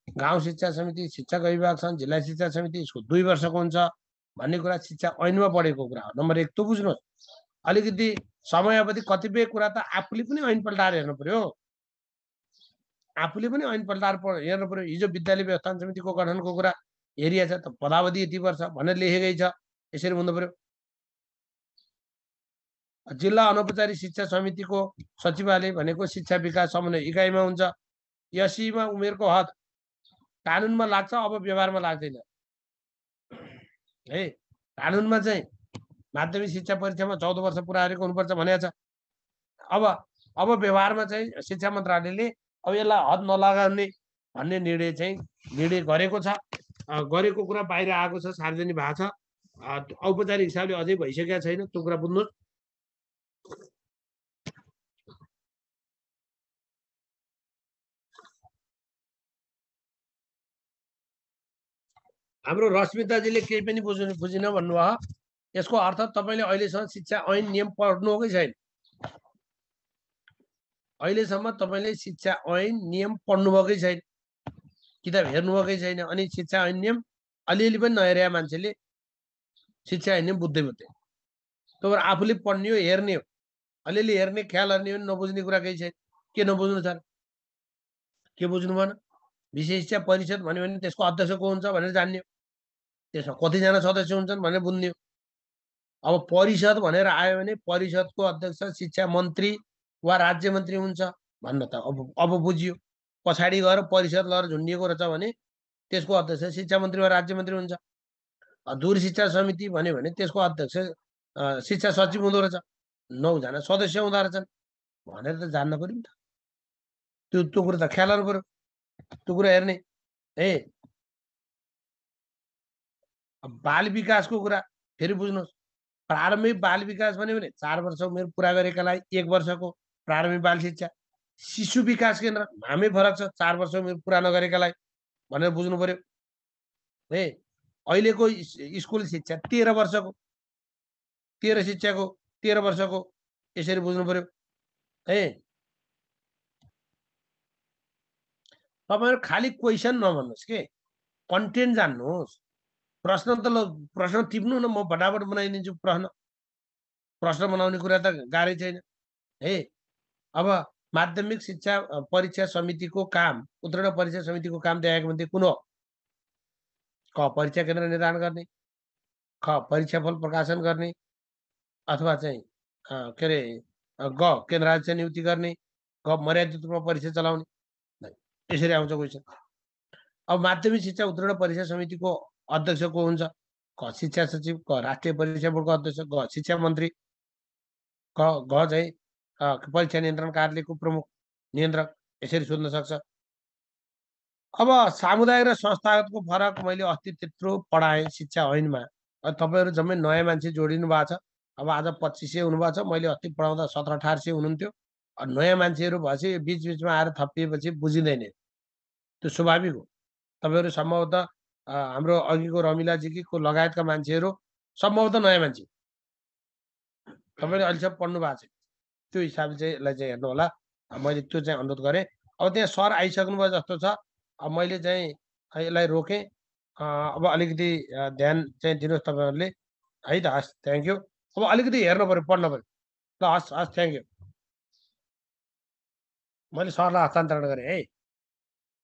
गाउँ शिक्षा समिति, शिक्षक अभिभावक सङ्घ, जिल्ला शिक्षा समिति यसको 2 वर्षको हुन्छ भन्ने कुरा शिक्षा ऐनमा पढेको कुरा हो। नम्बर 1 त्यो बुझ्नुहोस्। अलिकति समयावधि कतिपय कुरा त आफूले पनि ऐन पल्टाएर हेर्नु पर्यो, आफूले पनि ऐन पल्टाएर हेर्नु पर्यो। हिजो विद्यालय व्यवस्थापन समितिको गठनको कुरा हेरिया छ त, पदावधि यति वर्ष भनेर लेखेकै छ, यसरी हुनु पर्यो। जिल्ला अनौपचारिक शिक्षा समितिको सचिवालय भनेको शिक्षा विकास समन्वय इकाइमा हुन्छ। यसैमा उमेरको हद कानुनमा लाग्छ, अब व्यवहारमा लाग्दैन है। कानुनमा चाहिँ माध्यमिक शिक्षा परीक्षामा 14 वर्ष पुरा गरेको हुनुपर्छ भनेको छ। अब व्यवहारमा चाहिँ शिक्षा मन्त्रालयले अब यसलाई हद नलगाउने भन्ने निर्णय गरेको छ। गरेको कुरा बाहिर आएको छ, सार्वजनिक भएको छ। औपचारिक हिसाबले अझै भइसकेको छैन, त्यो कुरा बुझ्नुहोस्। हाम्रो रश्मिताजीले केही पनि बुझिन भन्नुभयो। यसको अर्थ तपाईँले अहिलेसम्म शिक्षा ऐन नियम पढ्नुभएकै छैन। अहिलेसम्म तपाईँले शिक्षा ऐन नियम पढ्नुभएकै छैन, किताब हेर्नुभएकै छैन। अनि शिक्षा ऐन नियम अलिअलि पनि नहेरे मान्छेले शिक्षा ऐन नियम बुझ्दै त्यो आफूले पढ्ने हो, हेर्ने हो। अलिअलि हेर्ने, ख्याल गर्ने हो, नबुझ्ने कुरा केही छैन। के नबुझ्नु छ, के बुझ्नु भएन? विशेष शिक्षा परिषद भन्यो भने त्यसको अध्यक्ष को हुन्छ भनेर जान्ने हो, त्यसमा कतिजना सदस्य हुन्छन् भनेर बुझ्ने हो। अब परिषद भनेर आयो भने परिषदको अध्यक्ष शिक्षा मन्त्री वा राज्य मन्त्री हुन्छ भन्न त अब बुझियो। पछाडि गएर परिषद लगेर झुन्डिएको रहेछ भने त्यसको अध्यक्ष शिक्षा मन्त्री वा राज्य मन्त्री हुन्छ। दूर शिक्षा समिति भन्यो भने त्यसको अध्यक्ष शिक्षा सचिव हुँदो रहेछ, 9 जना सदस्य हुँदो रहेछन् भनेर त जान्न पर्यो नि त। त्यो कुरा त ख्याल गर्नु पर्यो, त्यो कुरा हेर्ने है। बाल विकासको कुरा फेरि बुझ्नुहोस्। प्रारम्भिक बाल विकास भन्यो भने 4 वर्ष उमेर पुरा गरेकालाई 1 वर्षको प्रारम्भिक बाल शिक्षा। शिशु विकास केन्द्र नामै फरक छ, 4 वर्ष उमेर पुरा नगरेकालाई भनेर बुझ्नु पर्यो है। अहिलेको स्कुल शिक्षा 13 वर्षको, 13 शिक्षाको 13 वर्षको, यसरी बुझ्नु पर्यो है। तपाईहरु खाली क्वेशन नभन्नुहोस् के, कन्टेन्ट जान्नुहोस्। प्रश्न त प्रश्न टिप्नु न, म फटाफट बनाइदिन्छु प्रश्न बनाउने कुरा त गाह्रै छैन है। अब माध्यमिक शिक्षा परीक्षा समितिको काम, उत्तीर्ण परीक्षा समितिको काम देखाएको मध्ये कुन हो? क परीक्षा केन्द्र निर्धारण गर्ने, ख परीक्षाफल प्रकाशन गर्ने, अथवा चाहिँ के अरे ग केन्द्राध्यक्ष नियुक्ति गर्ने, ग मर्यादित रूपमा परीक्षा चलाउने, यसरी आउँछ क्वेशन। अब माध्यमिक शिक्षा उत्तीर्ण परीक्षा समितिको अध्यक्ष को हुन्छ? क शिक्षा सचिव, क राष्ट्रिय परीक्षा बोर्डको अध्यक्ष, ग शिक्षा मन्त्री, ग चाहिँ परीक्षा नियन्त्रण कार्यालयको प्रमुख नियन्त्रक, यसरी सोध्न सक्छ। अब सामुदायिक र संस्थागतको फरक मैले अस्ति त्यत्रो पढाएँ शिक्षा ऐनमा। तपाईहरु जम्मै नयाँ मान्छे जोडिनु भएको छ। अब आज 2500 हुनुभएको छ, मैले अस्ति पढाउँदा 1700-1800 हुनुहुन्थ्यो। नयाँ मान्छेहरू भएपछि बीचमा आएर थपिएपछि बुझिँदैन, त्यो स्वाभाविक हो। तपाईहरु सम्भवतः हाम्रो अघिको रमिलाजीको लगायतका मान्छेहरू सम्भवतः नयाँ मान्छे, तपाईले अहिलेसम्म पढ्नु भएको छ, त्यो हिसाबले चाहिँ यसलाई चाहिँ हेर्नु होला। मैले त्यो चाहिँ अनुरोध गरेँ। अब त्यहाँ सर आइसक्नु भयो जस्तो छ। अब मैले चाहिँ यसलाई रोकेँ। अब अलिकति ध्यान चाहिँ दिनुहोस् तपाईहरुले है त। हस्, थ्याङ्क यू। अब अलिकति हेर्नु पर्यो, पढ्नु पर्यो ल। हस्, थ्याङ्क यू। मैले सरलाई हस्तान्तरण गरेँ है।